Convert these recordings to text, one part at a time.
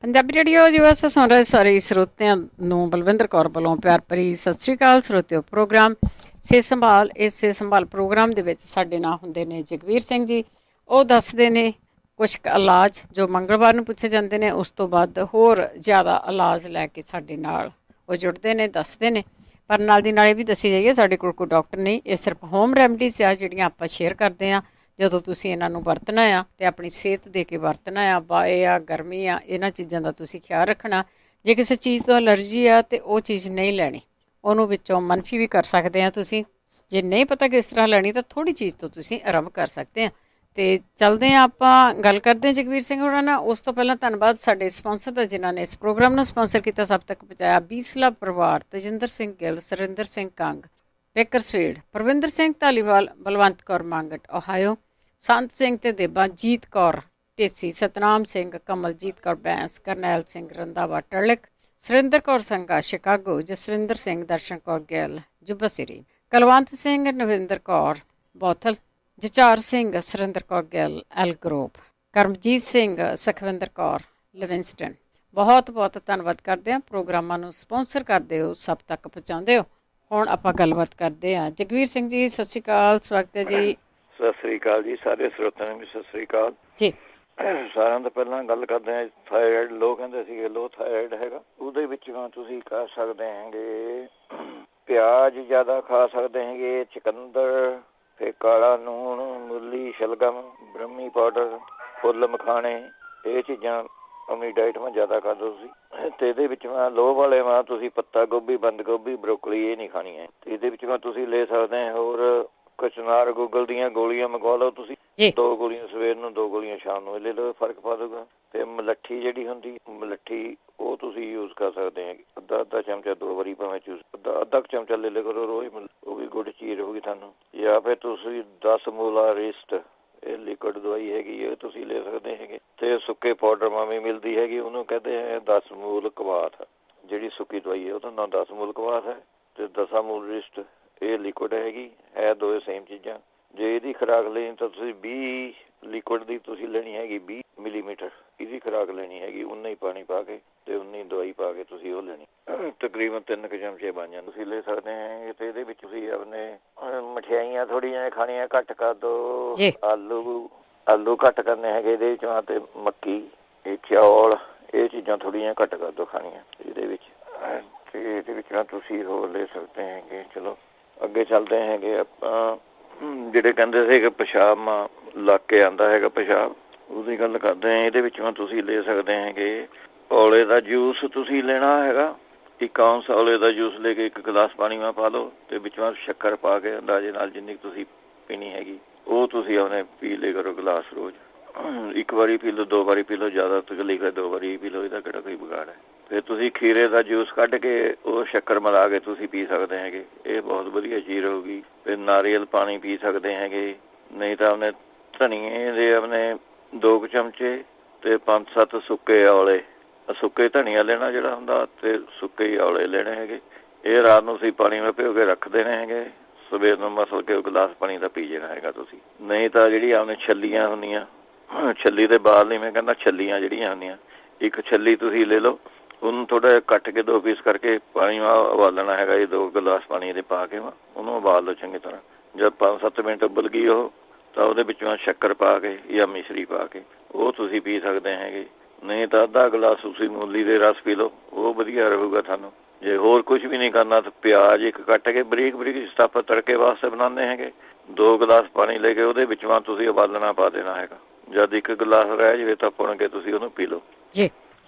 Punjabi radio US ਸੁਣ ਰਹੇ ਸਾਰੇ ਸਰੋਤਿਆਂ ਨੂੰ ਬਲਵਿੰਦਰ ਕੌਰ ਵੱਲੋਂ ਪਿਆਰ ਭਰੀ ਸਤਿ ਸ੍ਰੀ ਅਕਾਲ। ਸਰੋਤਿਓ, ਪ੍ਰੋਗਰਾਮ ਸਿਹਤ ਸੰਭਾਲ, ਇਸ ਸਿਹਤ ਸੰਭਾਲ ਪ੍ਰੋਗਰਾਮ ਦੇ ਵਿੱਚ ਸਾਡੇ ਨਾਲ ਹੁੰਦੇ ਨੇ ਜਗਵੀਰ ਸਿੰਘ ਜੀ। ਉਹ ਦੱਸਦੇ ਨੇ ਕੁਝ ਕੁ ਇਲਾਜ ਜੋ ਮੰਗਲਵਾਰ ਨੂੰ ਪੁੱਛੇ ਜਾਂਦੇ ਨੇ, ਉਸ ਤੋਂ ਬਾਅਦ ਹੋਰ ਜ਼ਿਆਦਾ ਇਲਾਜ ਲੈ ਕੇ ਸਾਡੇ ਨਾਲ ਉਹ ਜੁੜਦੇ ਨੇ, ਦੱਸਦੇ ਨੇ। ਪਰ ਨਾਲ ਦੀ ਨਾਲ ਇਹ ਵੀ ਦੱਸੀ ਜਾਈਏ, ਸਾਡੇ ਕੋਲ ਕੋਈ ਡਾਕਟਰ ਨਹੀਂ, ਇਹ ਸਿਰਫ ਹੋਮ ਰੈਮਡੀਜ਼ ਆ ਜਿਹੜੀਆਂ ਆਪਾਂ ਸ਼ੇਅਰ ਕਰਦੇ ਹਾਂ। ਜਦੋਂ ਤੁਸੀਂ ਇਹਨਾਂ ਨੂੰ ਵਰਤਣਾ ਆ ਅਤੇ ਆਪਣੀ ਸਿਹਤ ਦੇ ਕੇ ਵਰਤਣਾ ਆ, ਬਾਏ ਆ ਗਰਮੀ ਆ, ਇਹਨਾਂ ਚੀਜ਼ਾਂ ਦਾ ਤੁਸੀਂ ਖਿਆਲ ਰੱਖਣਾ। ਜੇ ਕਿਸੇ ਚੀਜ਼ ਤੋਂ ਐਲਰਜੀ ਆ ਤਾਂ ਉਹ ਚੀਜ਼ ਨਹੀਂ ਲੈਣੀ, ਉਹਨੂੰ ਵਿੱਚੋਂ ਮਨਫੀ ਵੀ ਕਰ ਸਕਦੇ ਆ ਤੁਸੀਂ। ਜੇ ਨਹੀਂ ਪਤਾ ਕਿਸ ਤਰ੍ਹਾਂ ਲੈਣੀ ਤਾਂ ਥੋੜ੍ਹੀ ਚੀਜ਼ ਤੋਂ ਤੁਸੀਂ ਆਰੰਭ ਕਰ ਸਕਦੇ ਆ। ਅਤੇ ਚੱਲਦੇ ਹਾਂ, ਆਪਾਂ ਗੱਲ ਕਰਦੇ ਹਾਂ ਜਗਵੀਰ ਸਿੰਘ ਹੋਰਾਂ ਨਾਲ। ਉਸ ਤੋਂ ਪਹਿਲਾਂ ਧੰਨਵਾਦ ਸਾਡੇ ਸਪਾਂਸਰ ਦਾ, ਜਿਨ੍ਹਾਂ ਨੇ ਇਸ ਪ੍ਰੋਗਰਾਮ ਨੂੰ ਸਪਾਂਸਰ ਕੀਤਾ, ਸਭ ਤੱਕ ਪਹੁੰਚਾਇਆ। ਬੀਸਲਾ ਪਰਿਵਾਰ, ਤਜਿੰਦਰ ਸਿੰਘ ਗਿੱਲ, ਸੁਰਿੰਦਰ ਸਿੰਘ ਕੰਗ, ਬੇਕਰਸਫੀਲਡ, ਪਰਵਿੰਦਰ ਸਿੰਘ ਧਾਲੀਵਾਲ, ਬਲਵੰਤ ਕੌਰ ਮੰਗਟ ਓਹਾਇਓ, ਸੰਤ ਸਿੰਘ ਤੇ ਦੇਬਾ, ਜੀਤ ਕੌਰ ਢੇਸੀ, ਸਤਨਾਮ ਸਿੰਘ, ਕਮਲਜੀਤ ਕੌਰ ਬੈਂਸ, ਕਰਨੈਲ ਸਿੰਘ ਰੰਧਾਵਾ ਟਰਲਿਕ, ਸੁਰਿੰਦਰ ਕੌਰ ਸੰਘਾ ਸ਼ਿਕਾਗੋ, ਜਸਵਿੰਦਰ ਸਿੰਘ, ਦਰਸ਼ਨ Kaur Gill ਜੁਬਸਰੀ, Kulwant Singh, Navinder Kaur Bothell, ਜਚਾਰ Singh, Surinder Kaur Gill L group, Karamjit Singh, Sukhwinder Kaur ਲਿਵਿੰਗਸਟਨ। ਬਹੁਤ ਬਹੁਤ ਧੰਨਵਾਦ ਕਰਦੇ ਹਾਂ, ਪ੍ਰੋਗਰਾਮਾਂ ਨੂੰ ਸਪਾਂਸਰ ਕਰਦੇ ਹੋ, ਸਭ ਤੱਕ ਪਹੁੰਚਾਉਂਦੇ ਹੋ। ਹੁਣ ਆਪਾਂ ਗੱਲਬਾਤ ਕਰਦੇ ਹਾਂ। ਜਗਵੀਰ ਸਿੰਘ ਜੀ, ਸਤਿ ਸ਼੍ਰੀ ਅਕਾਲ, ਸਵਾਗਤ ਹੈ ਜੀ। ਸਤਿ ਸ੍ਰੀ ਅਕਾਲ ਜੀ, ਸਾਰੇ ਸਰੋਤਿਆਂ ਨੂੰ ਵੀ ਸਤਿ ਸ੍ਰੀ ਅਕਾਲ ਜੀ। ਸਾਰਿਆਂ ਤੋਂ ਪਹਿਲਾਂ ਗੱਲ ਕਰਦੇ ਹਾਂ ਥਾਇਰਾਇਡ। ਲੋਕ ਕਹਿੰਦੇ ਸੀਗੇ ਲੋ ਥਾਇਰਾਇਡ ਹੈਗਾ, ਉਹਦੇ ਵਿੱਚ ਤੁਸੀਂ ਕਰ ਸਕਦੇ ਹੈਗੇ ਪਿਆਜ਼ ਜ਼ਿਆਦਾ ਖਾ ਸਕਦੇ ਹੈਗੇ, ਚੁਕੰਦਰ, ਫਿਰ ਕਾਲਾ ਲੂਣ, ਮੂਲੀ, ਸ਼ਲਗਮ, ਬ੍ਰਹਮੀ ਪਾਊਡਰ, ਫੁੱਲ ਮਖਾਣੇ, ਇਹ ਚੀਜ਼ਾਂ ਆਪਣੀ ਡਾਈਟ ਮੈਂ ਜ਼ਿਆਦਾ ਖਾ ਦਿਓ ਤੁਸੀਂ। ਤੇ ਇਹਦੇ ਵਿੱਚ ਲੋਹ ਵਾਲੇ ਤੁਸੀਂ ਪੱਤਾ ਗੋਭੀ, ਬੰਦ ਗੋਭੀ, ਬਰੋਕਲੀ ਇਹ ਨਹੀਂ ਖਾਣੀ ਹੈ। ਤੇ ਇਹਦੇ ਵਿੱਚ ਤੁਸੀਂ ਲੈ ਸਕਦੇ ਹੋਰ ਕਚਨਾਰ ਗੂਗਲ ਦੀਆਂ ਗੋਲੀਆਂ ਮੰਗਵਾ ਲਓ ਤੁਸੀਂ, 2 ਗੋਲੀਆਂ ਸਵੇਰ ਨੂੰ, 2 ਗੋਲੀਆਂ ਸ਼ਾਮ ਨੂੰ, ਲੈ ਲਓ, ਫਰਕ ਪਾ ਦੂਗਾ। ਤੇ ਮਲੱਠੀ ਜਿਹੜੀ ਹੁੰਦੀ ਮਲੱਠੀ, ਉਹ ਤੁਸੀਂ ਯੂਜ਼ ਕਰ ਸਕਦੇ ਹੈਗੇ, ਅੱਧਾ ਚਮਚਾ 2 ਵਾਰੀ ਭਾਵੇਂ ਚੂਜ਼, ਅੱਧਾ ਚਮਚਾ ਲੈ ਲਿਆ ਕਰੋ ਰੋਜ਼, ਉਹ ਵੀ ਗੁੱਡ ਚੀਜ਼ ਹੋਊਗੀ ਤੁਹਾਨੂੰ। ਜਾਂ ਫਿਰ ਤੁਸੀਂ 10 ਮੂਲਾ ਰਿਸਟ, ਇਹ ਲਿਕੁਇਡ ਦਵਾਈ ਹੈਗੀ, ਇਹ ਤੁਸੀਂ ਲੈ ਸਕਦੇ ਹੈਗੇ। ਤੇ ਸੁੱਕੇ ਪਾਊਡਰ ਮਾਮੀ ਮਿਲਦੀ ਹੈਗੀ, ਉਹਨੂੰ ਕਹਿੰਦੇ ਹੈ 10 ਮੂਲ ਕਵਾਥ, ਜਿਹੜੀ ਸੁੱਕੀ ਦਵਾਈ ਹੈ ਉਹਦਾ ਨਾਮ 10 ਮੂਲ ਕਵਾਥ ਹੈ। ਤੇ 10 ਮੂਲ ਰਿਸਟ ਇਹ ਲਿਕੁਇਡ ਹੈਗੀ, ਹੈ ਦੋਵੇਂ ਸੇਮ ਚੀਜ਼ਾਂ। ਜੇ ਇਹਦੀ ਖੁਰਾਕ ਲੈਣੀ ਤਾਂ ਤੁਸੀਂ 20 ਲਿਕੁਇਡ ਦੀ ਤੁਸੀਂ ਲੈਣੀ ਹੈਗੀ, 20 ਮਿਲੀਮੀਟਰ ਇਹਦੀ ਖੁਰਾਕ ਲੈਣੀ ਹੈਗੀ, ਉਨਾ ਹੀ ਪਾਣੀ ਪਾ ਕੇ ਤੇ ਉਨੀ ਦਵਾਈ ਪਾ ਕੇ ਤੁਸੀਂ ਉਹ ਲੈਣੀ। ਤਕਰੀਬਨ 3 ਚਮਚੇ ਬਣ ਜਾਣ, ਤੁਸੀਂ ਲੈ ਸਕਦੇ ਹੈ। ਤੇ ਇਹਦੇ ਵਿੱਚ ਤੁਸੀਂ ਆਪਣੇ ਮਠਿਆਈਆਂ ਥੋੜ੍ਹੀਆਂ ਖਾਣੀਆਂ ਘੱਟ ਕਰ ਦਿਓ, ਆਲੂ ਘੱਟ ਕਰਨੇ ਹੈਗੇ ਇਹਦੇ ਵਿੱਚੋਂ, ਤੇ ਮੱਕੀ, ਇਹ ਚੌਲ, ਇਹ ਚੀਜ਼ਾਂ ਥੋੜ੍ਹੀਆਂ ਘੱਟ ਕਰ ਦਿਓ ਖਾਣੀਆਂ ਇਹਦੇ ਵਿੱਚ। ਤੇ ਇਹਦੇ ਵਿੱਚ ਤੁਸੀਂ ਹੋਰ ਲੈ ਸਕਦੇ ਹੈਗੇ। ਚਲੋ ਅੱਗੇ ਚੱਲਦੇ ਹੈਗੇ ਆਪਾਂ। ਜਿਹੜੇ ਕਹਿੰਦੇ ਸੀ ਕਿ ਪਿਸ਼ਾਬ ਲੱਗ ਕੇ ਆਉਂਦਾ ਹੈਗਾ, ਪਿਸ਼ਾਬ, ਉਹਦੀ ਗੱਲ ਕਰਦੇ ਹਾਂ। ਇਹਦੇ ਵਿੱਚ ਤੁਸੀਂ ਲੈ ਸਕਦੇ ਹੈਗੇ ਔਲੇ ਦਾ ਜੂਸ ਤੁਸੀਂ ਲੈਣਾ ਹੈਗਾ, 1 ਆਉਂਸ ਔਲੇ ਦਾ ਜੂਸ ਲੈ ਕੇ 1 ਗਲਾਸ ਪਾਣੀ ਪਾ ਲਓ, ਤੇ ਵਿੱਚੋਂ ਸ਼ੱਕਰ ਪਾ ਕੇ ਅੰਦਾਜ਼ੇ ਨਾਲ ਜਿੰਨੀ ਤੁਸੀਂ ਪੀਣੀ ਹੈਗੀ ਉਹ ਤੁਸੀਂ ਆਪਣੇ ਪੀ ਲਿਆ ਕਰੋ ਗਲਾਸ ਰੋਜ਼। 1 ਵਾਰੀ ਪੀ ਲਓ, 2 ਵਾਰੀ ਪੀ ਲਓ, ਜ਼ਿਆਦਾ ਤਕਲੀਫ ਹੈ 2 ਵਾਰੀ ਪੀ ਲਓ, ਇਹਦਾ ਕਿਹੜਾ ਕੋਈ ਵਿਗਾੜ ਹੈ। ਫਿਰ ਤੁਸੀਂ ਖੀਰੇ ਦਾ ਜੂਸ ਕੱਢ ਕੇ ਉਹ ਸ਼ੱਕਰ ਮਿਲਾ ਕੇ ਤੁਸੀਂ ਪੀ ਸਕਦੇ ਹੈਗੇ, ਇਹ ਬਹੁਤ ਵਧੀਆ ਚੀਜ਼ ਹੋਊਗੀ। ਫਿਰ ਨਾਰੀਅਲ ਪਾਣੀ ਪੀ ਸਕਦੇ ਹੈਗੇ। ਨਹੀਂ ਤਾਂ ਆਪਣੇ ਧਨੀਏ ਦੇ ਆਪਣੇ 2 ਚਮਚੇ ਤੇ 5-7 ਸੁੱਕੇ ਔਲੇ, ਸੁੱਕੇ ਧਨੀਆ ਲੈਣਾ ਜਿਹੜਾ ਹੁੰਦਾ, ਤੇ ਸੁੱਕੇ ਹੀ ਔਲੇ ਲੈਣੇ ਹੈਗੇ। ਇਹ ਰਾਤ ਨੂੰ ਤੁਸੀਂ ਪਾਣੀ ਵਿੱਚ ਭਿਓ ਕੇ ਰੱਖ ਦੇਣੇ ਹੈਗੇ, ਸਵੇਰ ਨੂੰ ਮਸਲ ਕੇ ਗਲਾਸ ਪਾਣੀ ਦਾ ਪੀ ਜਾਣਾ ਹੈਗਾ ਤੁਸੀਂ। ਨਹੀਂ ਤਾਂ ਜਿਹੜੀ ਆਪਣੇ ਛੱਲੀਆਂ ਹੁੰਦੀਆਂ, ਛੱਲੀ ਦੇ ਬਾਲ ਨਹੀਂ, ਮੈਂ ਕਹਿੰਦਾ ਛੱਲੀਆਂ ਜਿਹੜੀਆਂ ਹੁੰਦੀਆਂ, 1 ਛੱਲੀ ਤੁਸੀਂ ਲੈ ਲਓ, ਉਹਨੂੰ ਥੋੜ੍ਹਾ ਜਿਹਾ ਕੱਟ ਕੇ 2 ਪੀਸ ਕਰਕੇ ਪਾਣੀ ਉਬਾਲਣਾ ਹੈਗਾ, ਇਹ 2 ਗਲਾਸ ਪਾਣੀ ਦੇ ਪਾ ਕੇ ਉਹਨੂੰ ਉਬਾਲ ਲਓ ਚੰਗੀ ਤਰ੍ਹਾਂ। ਜਦ 5-7 ਮਿੰਟ ਉਬਲ ਗਈ ਉਹ, ਤਾਂ ਉਹਦੇ ਵਿੱਚੋਂ ਸ਼ੱਕਰ ਪਾ ਕੇ ਜਾਂ ਮਿਸ਼ਰੀ ਪਾ ਕੇ ਉਹ ਤੁਸੀਂ ਪੀ ਸਕਦੇ ਹੈਗੇ। ਨਹੀਂ ਤਾਂ ਅੱਧਾ ਗਲਾਸ ਤੁਸੀਂ ਮੂਲੀ ਦੇ ਰਸ ਪੀ ਲਓ, ਉਹ ਵਧੀਆ ਰਹੂਗਾ ਤੁਹਾਨੂੰ। ਜੇ ਹੋਰ ਕੁਝ ਵੀ ਨਹੀਂ ਕਰਨਾ ਤਾਂ ਪਿਆਜ਼ 1 ਕੱਟ ਕੇ ਬਰੀਕ ਸਟੱਫ ਤੜਕੇ ਵਾਸਤੇ ਬਣਾਉਂਦੇ ਹੈਗੇ, 2 ਗਲਾਸ ਪਾਣੀ ਲੈ ਕੇ ਉਹਦੇ ਵਿੱਚੋਂ ਤੁਸੀਂ ਉਬਾਲਣਾ ਪਾ ਦੇਣਾ ਹੈਗਾ। ਜਦ 1 ਗਲਾਸ ਰਹਿ ਜਾਵੇ ਤਾਂ ਪੁਣ ਕੇ ਤੁਸੀਂ ਉਹਨੂੰ ਪੀ ਲਓ ਜੀ,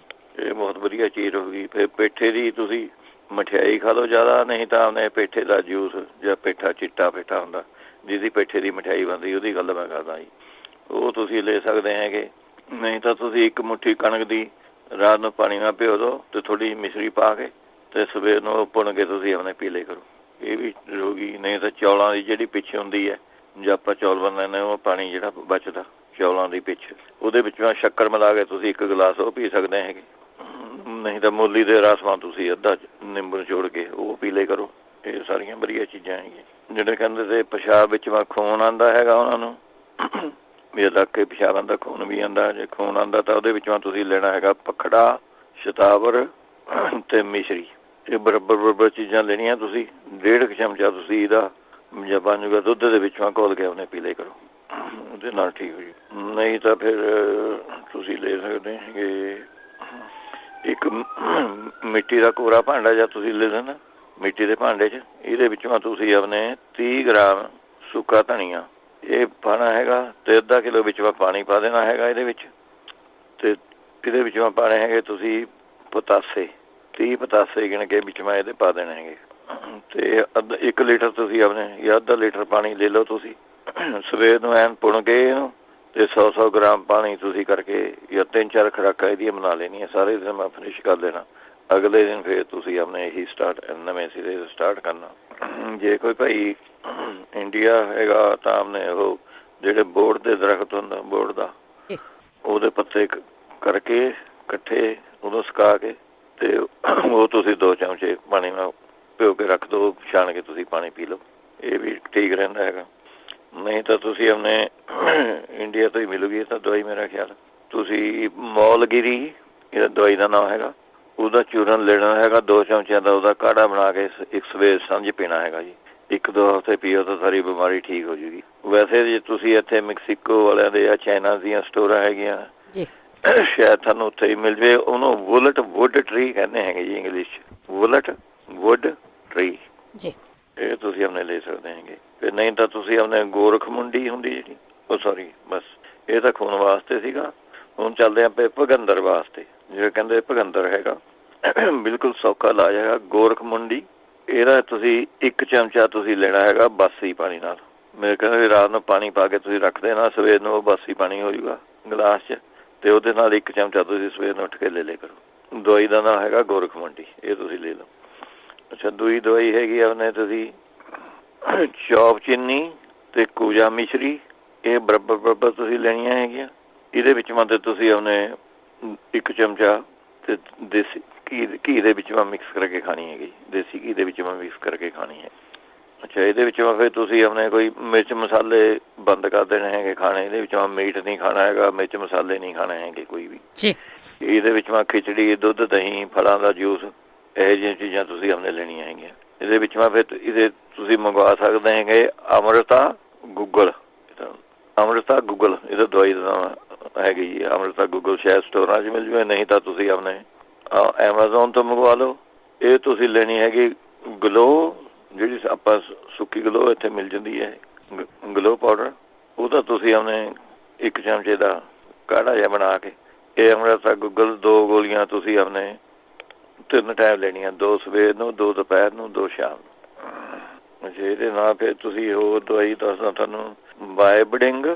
ਇਹ ਬਹੁਤ ਵਧੀਆ ਚੀਜ਼ ਹੋਊਗੀ। ਫਿਰ ਪੇਠੇ ਦੀ ਤੁਸੀਂ ਮਠਿਆਈ ਖਾ ਲਓ ਜ਼ਿਆਦਾ, ਨਹੀਂ ਤਾਂ ਆਪਣੇ ਪੇਠੇ ਦਾ ਜੂਸ, ਜਾਂ ਪੇਠਾ ਚਿੱਟਾ ਪੇਠਾ ਹੁੰਦਾ ਜਿਹਦੀ ਪੇਠੇ ਦੀ ਮਠਿਆਈ ਬਣਦੀ, ਉਹਦੀ ਗੱਲ ਮੈਂ ਕਰਦਾ ਜੀ, ਉਹ ਤੁਸੀਂ ਲੈ ਸਕਦੇ ਹੈਗੇ। ਨਹੀਂ ਤਾਂ ਤੁਸੀਂ 1 ਮੁੱਠੀ ਕਣਕ ਦੀ ਰਾਤ ਨੂੰ ਪਾਣੀ ਨਾਲ ਭਿਓ ਦਿਓ, ਤੇ ਥੋੜ੍ਹੀ ਜਿਹੀ ਮਿਸ਼ਰੀ ਪਾ ਕੇ ਤੇ ਸਵੇਰ ਨੂੰ ਉਹ ਭੁਣ ਕੇ ਤੁਸੀਂ ਆਪਣੇ ਪੀ ਲਿਆ ਕਰੋ, ਇਹ ਵੀ ਰਹੂਗੀ। ਨਹੀਂ ਤਾਂ ਚੌਲਾਂ ਦੀ ਜਿਹੜੀ ਪਿੱਛ ਹੁੰਦੀ ਹੈ, ਜੇ ਆਪਾਂ ਚੌਲ ਬਣਾਉਂਦੇ ਨੇ, ਉਹ ਪਾਣੀ ਜਿਹੜਾ ਬਚਦਾ ਚੌਲਾਂ ਦੀ ਪਿੱਛ, ਉਹਦੇ ਵਿੱਚੋਂ ਸ਼ੱਕਰ ਮਿਲਾ ਕੇ ਤੁਸੀਂ 1 ਗਲਾਸ ਉਹ ਪੀ ਸਕਦੇ ਹੈਗੇ। ਨਹੀਂ ਤਾਂ ਮੂਲੀ ਦੇ ਰਸ ਤੁਸੀਂ ਅੱਧਾ ਨਿੰਬੂ ਨਿਚੋੜ ਕੇ ਉਹ ਪੀ ਲਿਆ ਕਰੋ। ਇਹ ਸਾਰੀਆਂ ਵਧੀਆ ਚੀਜ਼ਾਂ ਹੈਗੀਆਂ। ਜਿਹੜੇ ਕਹਿੰਦੇ ਤੇ ਪਿਸ਼ਾਬ ਵਿੱਚ ਖੂਨ ਆਉਂਦਾ ਹੈਗਾ, ਉਹਨਾਂ ਨੂੰ ਵੀ ਲੱਗ ਕੇ ਪਿਸ਼ਾਬ ਆਉਂਦਾ, ਖੂਨ ਵੀ ਆਉਂਦਾ। ਜੇ ਖੂਨ ਆਉਂਦਾ ਤਾਂ ਉਹਦੇ ਵਿੱਚੋਂ ਤੁਸੀਂ ਲੈਣਾ ਹੈਗਾ ਪਖੜਾ, ਸ਼ਤਾਵਰ ਤੇ ਮਿਸ਼ਰੀ। ਇਹ ਬਰਾਬਰ ਚੀਜ਼ਾਂ ਲੈਣੀਆਂ ਤੁਸੀਂ। 1.5 ਚਮਚਾ ਤੁਸੀਂ ਇਹਦਾ ਜਾਂ ਬਣ ਜੂਗਾ ਦੁੱਧ ਦੇ ਵਿੱਚੋਂ ਘੋਲ ਕੇ ਉਹਨੇ ਪੀ ਲਿਆ ਕਰੋ, ਉਹਦੇ ਨਾਲ ਠੀਕ ਹੋ ਜੀ। ਨਹੀਂ ਤਾਂ ਫਿਰ ਤੁਸੀਂ ਲੈ ਸਕਦੇ ਹੈਗੇ ਇੱਕ ਮਿੱਟੀ ਦਾ ਕੋਰਾ ਭਾਂਡਾ ਜਾਂ ਤੁਸੀਂ ਲੈ ਲੈਣਾ ਮਿੱਟੀ ਦੇ ਭਾਂਡੇ 'ਚ। ਇਹਦੇ ਵਿੱਚੋਂ ਤੁਸੀਂ ਆਪਣੇ 30 ਗ੍ਰਾਮ ਸੁੱਕਾ ਧਨੀਆ ਇਹ ਪਾਉਣਾ ਹੈਗਾ ਅਤੇ ਅੱਧਾ ਕਿਲੋ ਵਿੱਚ ਪਾਣੀ ਪਾ ਦੇਣਾ ਹੈਗਾ ਇਹਦੇ ਵਿੱਚ। ਅਤੇ ਇਹਦੇ ਵਿੱਚੋਂ ਪਾਉਣੇ ਹੈਗੇ ਤੁਸੀਂ ਪਤਾਸੇ, 30 ਪਤਾਸੇ ਗਿਣ ਕੇ ਵਿੱਚ ਇਹਦੇ ਪਾ ਦੇਣੇ ਹੈਗੇ। ਅਤੇ 1 ਲੀਟਰ ਤੁਸੀਂ ਆਪਣੇ ਜਾਂ ਅੱਧਾ ਲੀਟਰ ਪਾਣੀ ਲੈ ਲਓ ਤੁਸੀਂ। ਸਵੇਰ ਨੂੰ ਐਨ ਪੁਣ ਕੇ ਇਹਨੂੰ ਅਤੇ 100 ਗ੍ਰਾਮ ਪਾਣੀ ਤੁਸੀਂ ਕਰਕੇ ਜਾਂ 3-4 ਖੁਰਾਕਾਂ ਇਹਦੀਆਂ ਬਣਾ ਲੈਣੀਆਂ। ਸਾਰੇ ਦਿਨ ਮੈਂ ਫਿਨਿਸ਼ ਕਰ ਦੇਣਾ। ਅਗਲੇ ਦਿਨ ਫਿਰ ਤੁਸੀਂ ਆਪਣੇ ਇਹੀ ਨਵੇਂ ਸਿਰੇ ਸਟਾਰਟ ਕਰਨਾ। ਜੇ ਕੋਈ ਭਾਈ ਇੰਡੀਆ ਹੈਗਾ ਤਾਂ ਆਪਣੇ ਉਹ ਜਿਹੜੇ ਬੋਰਡ ਦੇ ਦਰਖਤ ਹੁੰਦਾ, ਬੋਰਡ ਦਾ, ਉਹਦੇ ਪੱਤੇ ਕਰਕੇ ਇਕੱਠੇ ਉਹਨੂੰ ਸੁਕਾ ਕੇ ਅਤੇ ਉਹ ਤੁਸੀਂ 2 ਚਮਚੇ ਪਾਣੀ ਨਾਲ ਭਿਓ ਕੇ ਰੱਖ ਦਿਓ। ਛਾਣ ਕੇ ਤੁਸੀਂ ਪਾਣੀ ਪੀ ਲਓ, ਇਹ ਵੀ ਠੀਕ ਰਹਿੰਦਾ ਹੈਗਾ। ਨਹੀਂ ਤਾਂ ਤੁਸੀਂ ਆਪਣੇ ਇੰਡੀਆ ਤੋਂ ਹੀ ਮਿਲੂਗੀ ਇਹ ਤਾਂ ਦਵਾਈ। ਮੇਰਾ ਖਿਆਲ ਤੁਸੀਂ ਮੌਲਗਿਰੀ ਇਹਦਾ ਦਵਾਈ ਦਾ ਨਾਮ ਹੈਗਾ, ਉਹਦਾ ਚੂਰਨ ਲੈਣਾ ਹੈਗਾ। 2 ਚਮਚਿਆਂ ਦਾ ਉਹਦਾ ਕਾੜਾ ਬਣਾ ਕੇ ਇੱਕ ਸਵੇਰ ਸਾਂਝ ਪੀਣਾ ਹੈਗਾ ਜੀ। 1-2 ਹਫ਼ਤੇ ਪੀਓ ਤਾਂ ਸਾਰੀ ਬਿਮਾਰੀ ਠੀਕ ਹੋ ਜੂਗੀ। ਵੈਸੇ ਜੇ ਤੁਸੀਂ ਇੱਥੇ ਮੈਕਸੀਕੋ ਵਾਲਿਆਂ ਦੇ ਜਾਂ ਚਾਈਨਾ ਦੀਆਂ ਸਟੋਰਾਂ ਹੈਗੀਆਂ ਸ਼ਾਇਦ ਤੁਹਾਨੂੰ ਉੱਥੇ ਹੀ ਮਿਲ ਜਾਵੇ। ਉਹਨੂੰ ਵੁਲਟ ਵੁੱਡ ਟਰੀ ਕਹਿੰਦੇ ਹੈਗੇ ਜੀ ਇੰਗਲਿਸ਼ 'ਚ, ਵੁਲਟ ਵੁੱਡ ਟਰੀ ਜੀ। ਇਹ ਤੁਸੀਂ ਆਪਣੇ ਲੈ ਸਕਦੇ ਹੈਗੇ। ਫਿਰ ਨਹੀਂ ਤਾਂ ਤੁਸੀਂ ਆਪਣੇ ਗੋਰਖ ਮੁੰਡੀ ਹੁੰਦੀ ਜਿਹੜੀ, ਉਹ ਸੌਰੀ ਬਸ ਇਹ ਤਾਂ ਖੂਨ ਵਾਸਤੇ ਸੀਗਾ। ਹੁਣ ਚੱਲਦੇ ਆਪਾਂ ਭਗੰਦਰ ਵਾਸਤੇ। ਜਿਹੜੇ ਕਹਿੰਦੇ ਭਗੰਦਰ ਹੈਗਾ ਬਿਲਕੁਲ ਸੌਖਾ ਇਲਾਜ ਹੈਗਾ ਗੋਰਖ ਮੁੰਡੀ। ਇਹਦਾ ਤੁਸੀਂ 1 ਚਮਚਾ ਤੁਸੀਂ ਲੈਣਾ ਹੈਗਾ ਬਾਸੀ ਪਾਣੀ ਨਾਲ। ਮੇਰੇ ਕਹਿੰਦੇ ਰਾਤ ਨੂੰ ਪਾਣੀ ਪਾ ਕੇ ਤੁਸੀਂ ਰੱਖ ਦੇਣਾ, ਸਵੇਰ ਨੂੰ ਉਹ ਬਾਸੀ ਪਾਣੀ ਹੋ ਜਾਊਗਾ ਗਲਾਸ 'ਚ, ਅਤੇ ਉਹਦੇ ਨਾਲ 1 ਚਮਚਾ ਤੁਸੀਂ ਸਵੇਰ ਨੂੰ ਉੱਠ ਕੇ ਲੈ ਲਿਆ ਕਰੋ। ਦਵਾਈ ਦਾ ਨਾਂ ਹੈਗਾ ਗੋਰਖ ਮੁੰਡੀ, ਇਹ ਤੁਸੀਂ ਲੈ ਲਓ। ਅੱਛਾ, ਦੂਈ ਦਵਾਈ ਹੈਗੀ ਆਪਣੇ ਤੁਸੀਂ ਚੌਪ ਚੀਨੀ ਅਤੇ ਕੂਜਾ ਮਿਸ਼ਰੀ। ਇਹ ਬਰਾਬਰ ਤੁਸੀਂ ਲੈਣੀਆਂ ਹੈਗੀਆਂ। ਇਹਦੇ ਵਿੱਚ ਮਤਲਬ ਤੁਸੀਂ ਆਪਣੇ 1 ਚਮਚਾ ਅਤੇ ਦੇਸੀ ਘੀ ਦੇ ਵਿੱਚ ਮਿਕਸ ਕਰਕੇ ਖਾਣੀ ਹੈਗੀ। ਦੇਸੀ ਘੀ ਦੇ ਵਿੱਚ ਮਿਕਸ ਕਰਕੇ ਖਾਣੀ ਹੈ। ਅੱਛਾ, ਇਹਦੇ ਵਿੱਚੋਂ ਫਿਰ ਤੁਸੀਂ ਆਪਣੇ ਕੋਈ ਮਿਰਚ ਮਸਾਲੇ ਬੰਦ ਕਰ ਦੇਣੇ ਹੈਗੇ ਖਾਣੇ। ਇਹਦੇ ਵਿੱਚੋਂ ਮੀਟ ਨਹੀਂ ਖਾਣਾ ਹੈਗਾ, ਮਿਰਚ ਮਸਾਲੇ ਨਹੀਂ ਖਾਣੇ ਹੈਗੇ ਕੋਈ ਵੀ। ਇਹਦੇ ਵਿੱਚ ਖਿਚੜੀ, ਦੁੱਧ, ਦਹੀਂ, ਫਲਾਂ ਦਾ ਜੂਸ, ਇਹੋ ਜਿਹੀਆਂ ਚੀਜ਼ਾਂ ਤੁਸੀਂ ਆਪਣੇ ਲੈਣੀਆਂ ਹੈਗੀਆਂ। ਇਹਦੇ ਵਿੱਚ ਫਿਰ ਇਹਦੇ ਤੁਸੀਂ ਮੰਗਵਾ ਸਕਦੇ ਹੈਗੇ ਅੰਮ੍ਰਿਤਾ ਗੁੱਗਲ। ਅੰਮ੍ਰਿਤਾ ਗੁੱਗਲ ਇਹਦਾ ਦਵਾਈ ਦਾ ਨਾਮ ਹੈਗੀ ਜੀ, ਅੰਮ੍ਰਿਤਾ ਗੁੱਗਲ। ਸ਼ਾਇਦ ਸਟੋਰਾਂ 'ਚ ਮਿਲ ਜਾਵੇ, ਨਹੀਂ ਤਾਂ ਤੁਸੀਂ ਆਪਣੇ ਐਮਾਜ਼ੋਨ ਤੋਂ ਮੰਗਵਾ ਲਓ। ਇਹ ਤੁਸੀਂ ਲੈਣੀ ਹੈਗੀ ਗਲੋ, ਜਿਹੜੀ ਆਪਾਂ ਸੁੱਕੀ ਗਲੋ ਇੱਥੇ ਮਿਲ ਜਾਂਦੀ ਹੈ, ਗਲੋ ਪਾਊਡਰ। ਉਹਦਾ ਤੁਸੀਂ ਆਪਣੇ 1 ਚਮਚੇ ਦਾ ਕਾੜਾ ਜਿਹਾ ਬਣਾ ਕੇ ਇਹ ਅੰਮ੍ਰਿਤਾ ਗੁੱਗਲ 2 ਗੋਲੀਆਂ ਤੁਸੀਂ ਆਪਣੇ 3 ਟਾਈਮ ਲੈਣੀਆਂ, 2 ਸਵੇਰ ਨੂੰ, 2 ਦੁਪਹਿਰ ਨੂੰ, 2 ਸ਼ਾਮ ਨੂੰ। ਅੱਛਾ, ਇਹਦੇ ਨਾਲ ਫਿਰ ਤੁਸੀਂ ਹੋਰ ਦਵਾਈ ਦੱਸਦਾ ਤੁਹਾਨੂੰ ਬਾਇਬਡਿੰਗ,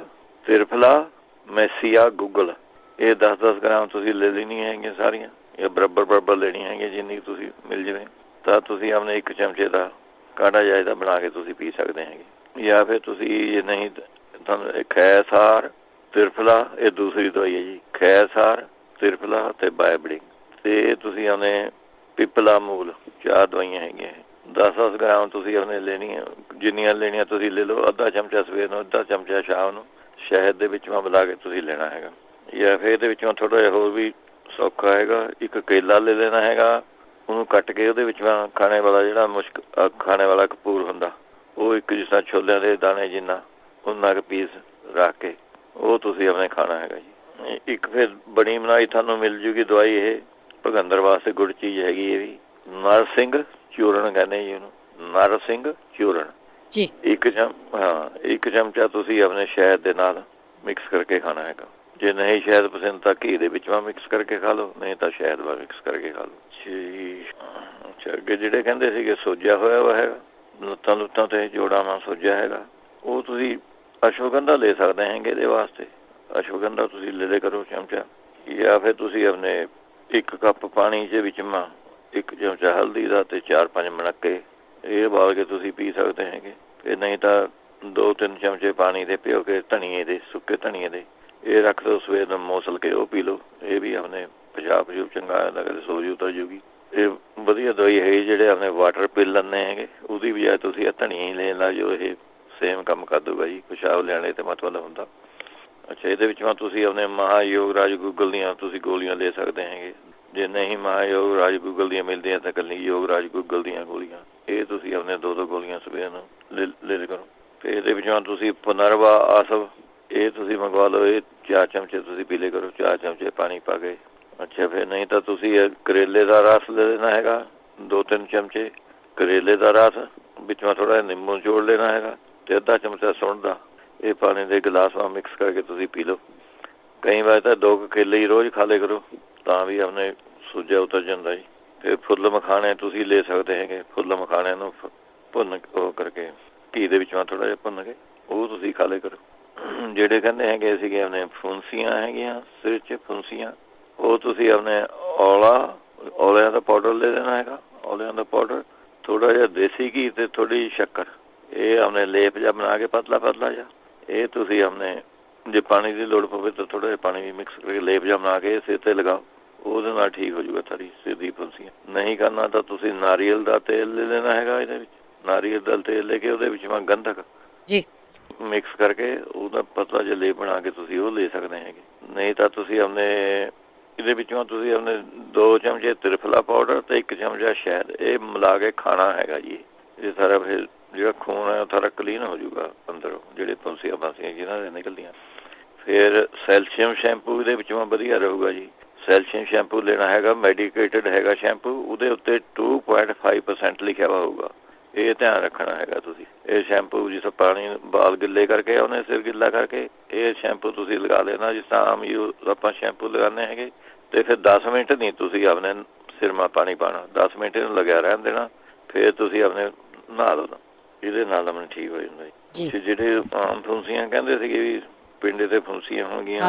ਤਿਰਫਲਾ, ਮੈਸੀਆ ਗੁੱਗਲ। ਇਹ 10-10 ਗ੍ਰਾਮ ਤੁਸੀਂ ਲੈ ਲੈਣੀਆਂ ਹੈਗੀਆਂ ਸਾਰੀਆਂ। ਇਹ ਬਰਾਬਰ ਲੈਣੀਆਂ ਹੈਗੀਆਂ ਜਿੰਨੀ ਤੁਸੀਂ ਮਿਲ ਜਾਵੇ। ਤਾਂ ਤੁਸੀਂ ਆਪਣੇ 1 ਚਮਚੇ ਦਾ ਕਾੜਾ ਜਿਹਾ ਇਹਦਾ ਬਣਾ ਕੇ ਤੁਸੀਂ ਪੀ ਸਕਦੇ ਹੈਗੇ। ਜਾਂ ਫਿਰ ਤੁਸੀਂ ਜੇ ਨਹੀਂ ਤੁਹਾਨੂੰ ਖੈਸਾਰ, ਤਿਰਫਲਾ, ਇਹ ਦੂਸਰੀ ਦਵਾਈ ਹੈ ਜੀ। ਖੈਸਾਰ, ਤਿਰਫਲਾ ਅਤੇ ਬਾਇਬਡਿੰਗ। ਅਤੇ ਤੁਸੀਂ ਆਪਣੇ ਪਿਪਲਾ ਮੂਲ 4 ਦਵਾਈਆਂ ਹੈਗੀਆਂ। 10-10 ਗ੍ਰਾਮ ਤੁਸੀਂ ਆਪਣੇ ਲੈਣੀਆਂ, ਜਿੰਨੀਆਂ ਲੈਣੀਆਂ ਤੁਸੀਂ ਲੈ ਲਓ। ਅੱਧਾ ਚਮਚਾ ਸਵੇਰ ਨੂੰ, ਅੱਧਾ ਚਮਚਾ ਸ਼ਾਮ ਨੂੰ ਸ਼ਹਿਦ ਦੇ ਵਿੱਚ ਮਿਲਾ ਕੇ ਤੁਸੀਂ ਲੈਣਾ ਹੈਗਾ। ਜਾਂ ਫਿਰ ਇਹਦੇ ਵਿੱਚੋਂ ਥੋੜ੍ਹਾ ਜਿਹਾ ਹੋਰ ਵੀ ਸੌਖਾ ਹੈਗਾ, 1 ਕੇਲਾ ਲੈ ਲੈਣਾ ਹੈਗਾ। ਉਹਨੂੰ ਕੱਟ ਕੇ ਉਹਦੇ ਵਿੱਚ ਖਾਣੇ ਵਾਲਾ ਜਿਹੜਾ ਖਾਣੇ ਵਾਲਾ ਕਪੂਰ ਹੁੰਦਾ, ਉਹ ਇੱਕ ਜਿਸ ਤਰ੍ਹਾਂ ਛੋਲਿਆਂ ਦੇ ਦਾਣੇ ਜਿੰਨਾ ਉਹਨਾਂ ਕੁ ਪੀਸ ਰੱਖ ਕੇ ਉਹ ਤੁਸੀਂ ਆਪਣੇ ਖਾਣਾ ਹੈਗਾ ਜੀ। ਇੱਕ ਫਿਰ ਬਣੀ ਬਣਾਈ ਤੁਹਾਨੂੰ ਮਿਲ ਜੂਗੀ ਦਵਾਈ। ਇਹ ਭਗੰਦਰ ਵਾਸਤੇ ਗੁੜ ਚੀਜ਼ ਹੈਗੀ। ਇਹ ਵੀ ਨਰਸਿੰਘ ਚੂਰਨ ਕਹਿੰਦੇ ਜੀ ਉਹਨੂੰ, ਨਰਸਿੰਘ ਚੂਰਨ ਜੀ। 1 ਚਮਚਾ ਤੁਸੀਂ ਆਪਣੇ ਸ਼ਹਿਦ ਦੇ ਨਾਲ ਮਿਕਸ ਕਰਕੇ ਖਾਣਾ ਹੈਗਾ। ਜੇ ਨਹੀਂ ਸ਼ਹਿਦ ਪਸੰਦ ਤਾਂ ਘੀ ਦੇ ਵਿੱਚ ਮਿਕਸ ਕਰਕੇ ਖਾ ਲਓ, ਨਹੀਂ ਤਾਂ ਸ਼ਹਿਦ ਮਿਕਸ ਕਰਕੇ ਖਾ ਲਓ ਜੀ। ਅੱਛਾ, ਅੱਗੇ ਜਿਹੜੇ ਕਹਿੰਦੇ ਸੀਗੇ ਸੋਜਿਆ ਹੋਇਆ ਵਾ ਹੈਗਾ ਲੱਤਾਂ ਤੇ ਜੋੜਾਂ ਨਾਲ ਸੋਜਿਆ ਹੈਗਾ, ਉਹ ਤੁਸੀਂ ਅਸ਼ਵਗੰਧਾ ਲੈ ਸਕਦੇ ਹੈਗੇ ਇਹਦੇ ਵਾਸਤੇ। ਅਸ਼ਵਗੰਧਾ ਤੁਸੀਂ ਲੈ ਲਿਆ ਕਰੋ ਚਮਚਾ। ਜਾਂ ਫਿਰ ਤੁਸੀਂ ਆਪਣੇ 1 ਕੱਪ ਪਾਣੀ ਦੇ ਵਿੱਚ 1 ਚਮਚਾ ਹਲਦੀ ਦਾ ਅਤੇ 4-5 ਮਣੱਕੇ ਇਹ ਉਬਾਲ ਕੇ ਤੁਸੀਂ ਪੀ ਸਕਦੇ ਹੈਗੇ। ਫਿਰ ਨਹੀਂ ਤਾਂ 2-3 ਚਮਚੇ ਪਾਣੀ ਦੇ ਭਿਓ ਕੇ ਧਨੀਏ ਦੇ, ਸੁੱਕੇ ਧਨੀਏ ਦੇ, ਇਹ ਰੱਖ ਦਿਓ। ਸਵੇਰ ਨੂੰ ਮੌਸਲ ਕੇ ਉਹ ਪੀ ਲਓ। ਇਹ ਵੀ ਆਪਣੇ ਪੰਜਾਬ ਚੰਗਾ ਆਉਂਦਾ, ਕਦੇ ਸੋਜੀ ਉਤਰ ਜੂਗੀ। ਇਹ ਵਧੀਆ ਦਵਾਈ ਹੈ। ਜਿਹੜੇ ਆਪਣੇ ਵਾਟਰ ਪੀ ਲੈਂਦੇ ਹੈਗੇ ਉਹਦੀ ਬਜਾਏ ਤੁਸੀਂ ਇਹ ਧਨੀਆ ਹੀ ਲੈਣ ਲੱਗ ਜਾਓ, ਇਹ ਸੇਮ ਕੰਮ ਕਰ ਦੂਗਾ ਜੀ। ਪਿਸ਼ਾਬ ਲੈਣੇ ਤੇ ਮਤਲਬ ਹੁੰਦਾ। ਅੱਛਾ, ਇਹਦੇ ਵਿੱਚੋਂ ਤੁਸੀਂ ਆਪਣੇ ਮਹਾਯੋਗ ਰਾਜ ਗੂਗਲ ਦੀਆਂ ਤੁਸੀਂ ਗੋਲੀਆਂ ਲੈ ਸਕਦੇ ਹੈਗੇ। ਜੇ ਨਹੀਂ ਮਹਾਯੋਗ ਰਾਜ ਗੂਗਲ ਦੀਆਂ ਮਿਲਦੀਆਂ ਤਾਂ ਇਕੱਲੀ ਯੋਗ ਰਾਜ ਗੂਗਲ ਦੀਆਂ ਗੋਲੀਆਂ, ਇਹ ਤੁਸੀਂ ਆਪਣੇ 2 ਗੋਲੀਆਂ ਸਵੇਰ ਨੂੰ ਲੈ ਕਰੋ। ਤੇ ਇਹਦੇ ਵਿੱਚੋਂ ਤੁਸੀਂ ਪੁਨਰਵਾ ਆਸਵ, ਇਹ ਤੁਸੀਂ ਮੰਗਵਾ ਲਓ, ਇਹ 4 ਚਮਚੇ ਤੁਸੀਂ ਪੀ ਲਿਆ ਕਰੋ, 4 ਚਮਚੇ ਪਾਣੀ ਪਾ ਕੇ। ਅੱਛਾ, ਫਿਰ ਨਹੀਂ ਤਾਂ ਤੁਸੀਂ ਕਰੇਲੇ ਦਾ ਰਸ ਲੈ ਲੈਣਾ ਹੈਗਾ 2-3 ਚਮਚੇ ਕਰੇਲੇ ਦਾ ਰਸ, ਵਿੱਚੋਂ ਥੋੜ੍ਹਾ ਜਿਹਾ ਨਿੰਬੂ ਜੋੜ ਲੈਣਾ ਹੈਗਾ ਤੇ ਅੱਧਾ ਚਮਚਾ ਸੁੰਢ ਦਾ, ਇਹ ਪਾਣੀ ਦੇ ਗਲਾਸ ਨਾਲ ਮਿਕਸ ਕਰਕੇ ਤੁਸੀਂ ਪੀ ਲਓ। ਕਈ ਵਾਰ ਤਾਂ 2 ਕੇਲੇ ਹੀ ਰੋਜ਼ ਖਾ ਲਿਆ ਕਰੋ, ਤਾਂ ਵੀ ਆਪਣੇ ਸੂਜਾ ਉਤਰ ਜਾਂਦਾ ਜੀ। ਫਿਰ ਫੁੱਲ ਮਖਾਣੇ ਤੁਸੀਂ ਲੈ ਸਕਦੇ ਹੈਗੇ, ਫੁੱਲ ਮਖਾਣਿਆਂ ਨੂੰ ਭੁੰਨ ਉਹ ਕਰਕੇ ਘੀ ਦੇ ਵਿੱਚੋਂ ਥੋੜ੍ਹਾ ਜਿਹਾ ਭੁੰਨ ਕੇ ਉਹ ਤੁਸੀਂ ਖਾ ਲਿਆ ਕਰੋ। ਜਿਹੜੇ ਕਹਿੰਦੇ ਹੈਗੇ ਸੀਗੇ ਆਪਣੇ ਫੁੰਸੀਆਂ ਹੈਗੀਆਂ ਸਿਰ 'ਚ ਫੁੰਸੀਆਂ, ਉਹ ਤੁਸੀਂ ਆਪਣੇ ਔਲਿਆਂ ਦਾ ਪਾਊਡਰ ਲੈ ਲੈਣਾ ਹੈਗਾ, ਔਲਿਆਂ ਦਾ ਪਾਊਡਰ, ਥੋੜ੍ਹਾ ਜਿਹਾ ਦੇਸੀ ਘੀ ਅਤੇ ਥੋੜ੍ਹੀ ਜਿਹੀ ਸ਼ੱਕਰ, ਇਹ ਆਪਣੇ ਲੇਪ ਜਿਹਾ ਬਣਾ ਕੇ ਪਤਲਾ ਜਿਹਾ, ਇਹ ਤੁਸੀਂ ਆਪਣੇ ਜੇ ਪਾਣੀ ਦੀ ਲੋੜ ਪਵੇ ਤਾਂ ਥੋੜ੍ਹਾ ਜਿਹਾ ਪਾਣੀ ਵੀ ਮਿਕਸ ਕਰਕੇ ਲੇਪ ਜਿਹਾ ਬਣਾ ਕੇ ਸਿਰ 'ਤੇ ਲਗਾਓ, ਉਹਦੇ ਨਾਲ ਠੀਕ ਹੋ ਜਾਊਗਾ ਸਾਰੀ ਸਿਰ ਦੀ ਫੁੰਸੀਆਂ। ਨਹੀਂ ਕਰਨਾ ਤਾਂ ਤੁਸੀਂ ਨਾਰੀਅਲ ਦਾ ਤੇਲ ਲੈ ਲੈਣਾ ਹੈਗਾ, ਇਹਦੇ ਵਿੱਚ ਨਾਰੀਅਲ ਦਾ ਤੇਲ ਲੈ ਕੇ ਉਹਦੇ ਵਿੱਚ ਗੰਧਕ ਜੀ ਮਿਕਸ ਕਰਕੇ ਉਹਦਾ ਪਤਲਾ ਜਿਹਾ ਲੇਪ ਬਣਾ ਕੇ ਤੁਸੀਂ ਉਹ ਲੈ ਸਕਦੇ ਹੈਗੇ। ਨਹੀਂ ਤਾਂ ਤੁਸੀਂ ਆਪਣੇ ਇਹਦੇ ਵਿੱਚੋਂ ਤੁਸੀਂ ਆਪਣੇ 2 ਚਮਚੇ ਤ੍ਰਿਫਲਾ ਪਾਊਡਰ ਅਤੇ 1 ਚਮਚਾ ਸ਼ਹਿਦ, ਇਹ ਮਿਲਾ ਕੇ ਖਾਣਾ ਹੈਗਾ ਜੀ। ਇਹ ਸਾਰਾ ਫਿਰ ਜਿਹੜਾ ਖੂਨ ਹੈ ਉਹ ਸਾਰਾ ਕਲੀਨ ਹੋ ਜਾਊਗਾ ਅੰਦਰੋਂ, ਜਿਹੜੇ ਫੁੰਸੀਆਂ ਫਾਂਸੀਆਂ ਜਿਹਨਾਂ ਦੇ ਨਿਕਲਦੀਆਂ। ਫਿਰ ਸੈਲਸ਼ੀਅਮ ਸ਼ੈਂਪੂ ਇਹਦੇ ਵਿੱਚੋਂ ਵਧੀਆ ਰਹੂਗਾ ਜੀ। ਸੈਲਸ਼ੀਅਮ ਸ਼ੈਂਪੂ ਲੈਣਾ ਹੈਗਾ, ਮੈਡੀਕੇਟਡ ਹੈਗਾ ਸ਼ੈਂਪੂ, ਉਹਦੇ ਉੱਤੇ 2.5% ਲਿਖਿਆ ਵਾ ਹੋਊਗਾ, ਇਹ ਧਿਆਨ ਰੱਖਣਾ ਹੈਗਾ ਤੁਸੀਂ। ਇਹ ਸ਼ੈਂਪੂ ਜਿਸ ਪਾਣੀ ਬਾਲ ਗਿੱਲੇ ਕਰਕੇ ਉਹਨੇ ਸਿਰ ਗਿੱਲਾ ਕਰਕੇ ਇਹ ਸ਼ੈਂਪੂ ਤੁਸੀਂ ਲਗਾ ਲੈਣਾ, ਜਿਸ ਤਰ੍ਹਾਂ ਆਮ ਆਪਾਂ ਸ਼ੈਂਪੂ ਲਗਾਉਂਦੇ ਹੈਗੇ। ਅਤੇ ਫਿਰ 10 ਮਿੰਟ ਨਹੀਂ ਤੁਸੀਂ ਆਪਣੇ ਸਿਰ ਮਾ ਪਾਣੀ ਪਾਉਣਾ, 10 ਮਿੰਟ ਇਹਨੂੰ ਲੱਗਿਆ ਰਹਿਣ ਦੇਣਾ, ਫਿਰ ਤੁਸੀਂ ਆਪਣੇ ਨਹਾ ਲਓ, ਇਹਦੇ ਨਾਲ ਆਪਣੇ ਠੀਕ ਹੋ ਜਾਂਦਾ ਜੀ। ਜਿਹੜੇ ਆਮ ਫੁੰਸੀਆਂ ਕਹਿੰਦੇ ਸੀਗੇ ਵੀ ਪਿੰਡੇ 'ਤੇ ਫੁੰਸੀਆਂ ਹੋਣਗੀਆਂ,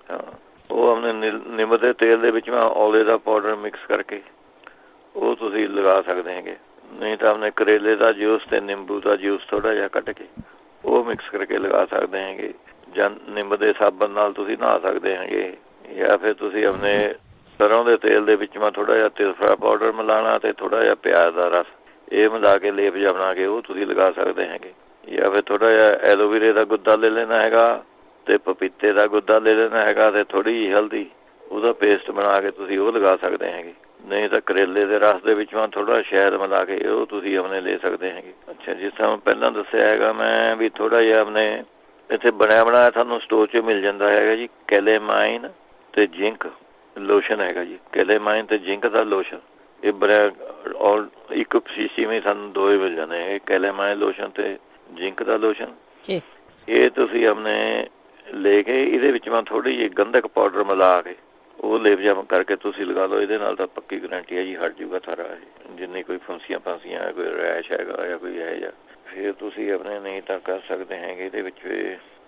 ਹਾਂ, ਉਹ ਆਪਣੇ ਨਿੰਮ ਦੇ ਤੇਲ ਦੇ ਵਿੱਚ ਔਲੇ ਦਾ ਪਾਊਡਰ ਮਿਕਸ ਕਰਕੇ ਉਹ ਤੁਸੀਂ ਲਗਾ ਸਕਦੇ ਹੈਗੇ। ਨਹੀਂ ਤਾਂ ਆਪਣੇ ਕਰੇਲੇ ਦਾ ਜੂਸ ਅਤੇ ਨਿੰਬੂ ਦਾ ਜੂਸ ਥੋੜ੍ਹਾ ਜਿਹਾ ਕੱਢ ਕੇ ਉਹ ਮਿਕਸ ਕਰਕੇ ਲਗਾ ਸਕਦੇ ਹੈਗੇ, ਜਾਂ ਨਿੰਮ ਦੇ ਸਾਬਣ ਨਾਲ ਤੁਸੀਂ ਨਹਾ ਸਕਦੇ ਹੈਗੇ, ਜਾਂ ਫਿਰ ਤੁਸੀਂ ਆਪਣੇ ਸਰੋਂ ਦੇ ਤੇਲ ਦੇ ਵਿੱਚ ਥੋੜ੍ਹਾ ਜਿਹਾ ਤ੍ਰਿਫਲਾ ਪਾਊਡਰ ਮਿਲਾਉਣਾ ਅਤੇ ਥੋੜ੍ਹਾ ਜਿਹਾ ਪਿਆਜ਼ ਦਾ ਰਸ, ਇਹ ਮਿਲਾ ਕੇ ਲੇਪ ਜਿਹਾ ਬਣਾ ਕੇ ਉਹ ਤੁਸੀਂ ਲਗਾ ਸਕਦੇ ਹੈਗੇ। ਜਾਂ ਫਿਰ ਥੋੜ੍ਹਾ ਜਿਹਾ ਐਲੋਵੇਰੇ ਦਾ ਗੁੱਦਾ ਲੈ ਲੈਣਾ ਹੈਗਾ ਅਤੇ ਪਪੀਤੇ ਦਾ ਗੁੱਦਾ ਲੈ ਲੈਣਾ ਹੈਗਾ ਅਤੇ ਥੋੜ੍ਹੀ ਜਿਹੀ ਹਲਦੀ, ਉਹਦਾ ਪੇਸਟ ਬਣਾ ਕੇ ਤੁਸੀਂ ਉਹ ਲਗਾ ਸਕਦੇ ਹੈਗੇ। ਨਹੀਂ ਤਾਂ ਕਰੇਲੇ ਦੇ ਰਸ ਦੇ ਵਿੱਚ ਥੋੜ੍ਹਾ ਸ਼ਹਿਦ ਮਿਲਾ ਕੇ ਉਹ ਤੁਸੀਂ ਆਪਣੇ ਲੈ ਸਕਦੇ ਹੈਗੇ। ਅੱਛਾ, ਜਿਸ ਤਰ੍ਹਾਂ ਪਹਿਲਾਂ ਦੱਸਿਆ ਹੈਗਾ ਮੈਂ ਵੀ ਥੋੜ੍ਹਾ ਜਿਹਾ ਆਪਣੇ ਇੱਥੇ ਬਣਿਆ ਬਣਾਇਆ ਤੁਹਾਨੂੰ ਸਟੋਰ 'ਚ ਮਿਲ ਜਾਂਦਾ ਹੈਗਾ ਜੀ, ਕੈਲੇਮਾਈਨ ਅਤੇ ਜ਼ਿੰਕ ਲੋਸ਼ਨ ਹੈਗਾ ਜੀ, ਕੈਲੇਮਾਈਨ ਅਤੇ ਜ਼ਿੰਕ ਦਾ ਲੋਸ਼ਨ, ਇਹ ਬਣਿਆ ਔਰ ਇੱਕ ਸ਼ੀਸ਼ੀ ਵਿੱਚ ਸਾਨੂੰ 2 ਹੀ ਮਿਲ ਜਾਂਦੇ ਹੈ, ਕੈਲੇਮਾਈਨ ਲੋਸ਼ਨ ਅਤੇ ਜ਼ਿੰਕ ਦਾ ਲੋਸ਼ਨ। ਇਹ ਤੁਸੀਂ ਆਪਣੇ ਲੈ ਕੇ ਇਹਦੇ ਵਿੱਚ ਥੋੜ੍ਹੀ ਜਿਹੀ ਗੰਧਕ ਪਾਊਡਰ ਮਿਲਾ ਕੇ ਉਹ ਲੇਪ ਜਿਹਾ ਕਰਕੇ ਤੁਸੀਂ ਲਗਾ ਲਓ, ਇਹਦੇ ਨਾਲ ਤਾਂ ਪੱਕੀ ਗਰੰਟੀ ਹੈ ਜੀ, ਹਟ ਜੂਗਾ ਸਾਰਾ ਇਹ, ਜਿੰਨੀ ਕੋਈ ਫੁੰਸੀਆਂ ਫਾਂਸੀਆਂ ਕੋਈ ਰੈਸ਼ ਹੈਗਾ ਜਾਂ ਕੋਈ ਹੈ ਜਾਂ। ਫਿਰ ਤੁਸੀਂ ਆਪਣੇ ਨਹੀਂ ਤਾਂ ਕਰ ਸਕਦੇ ਹੈਗੇ ਇਹਦੇ ਵਿੱਚ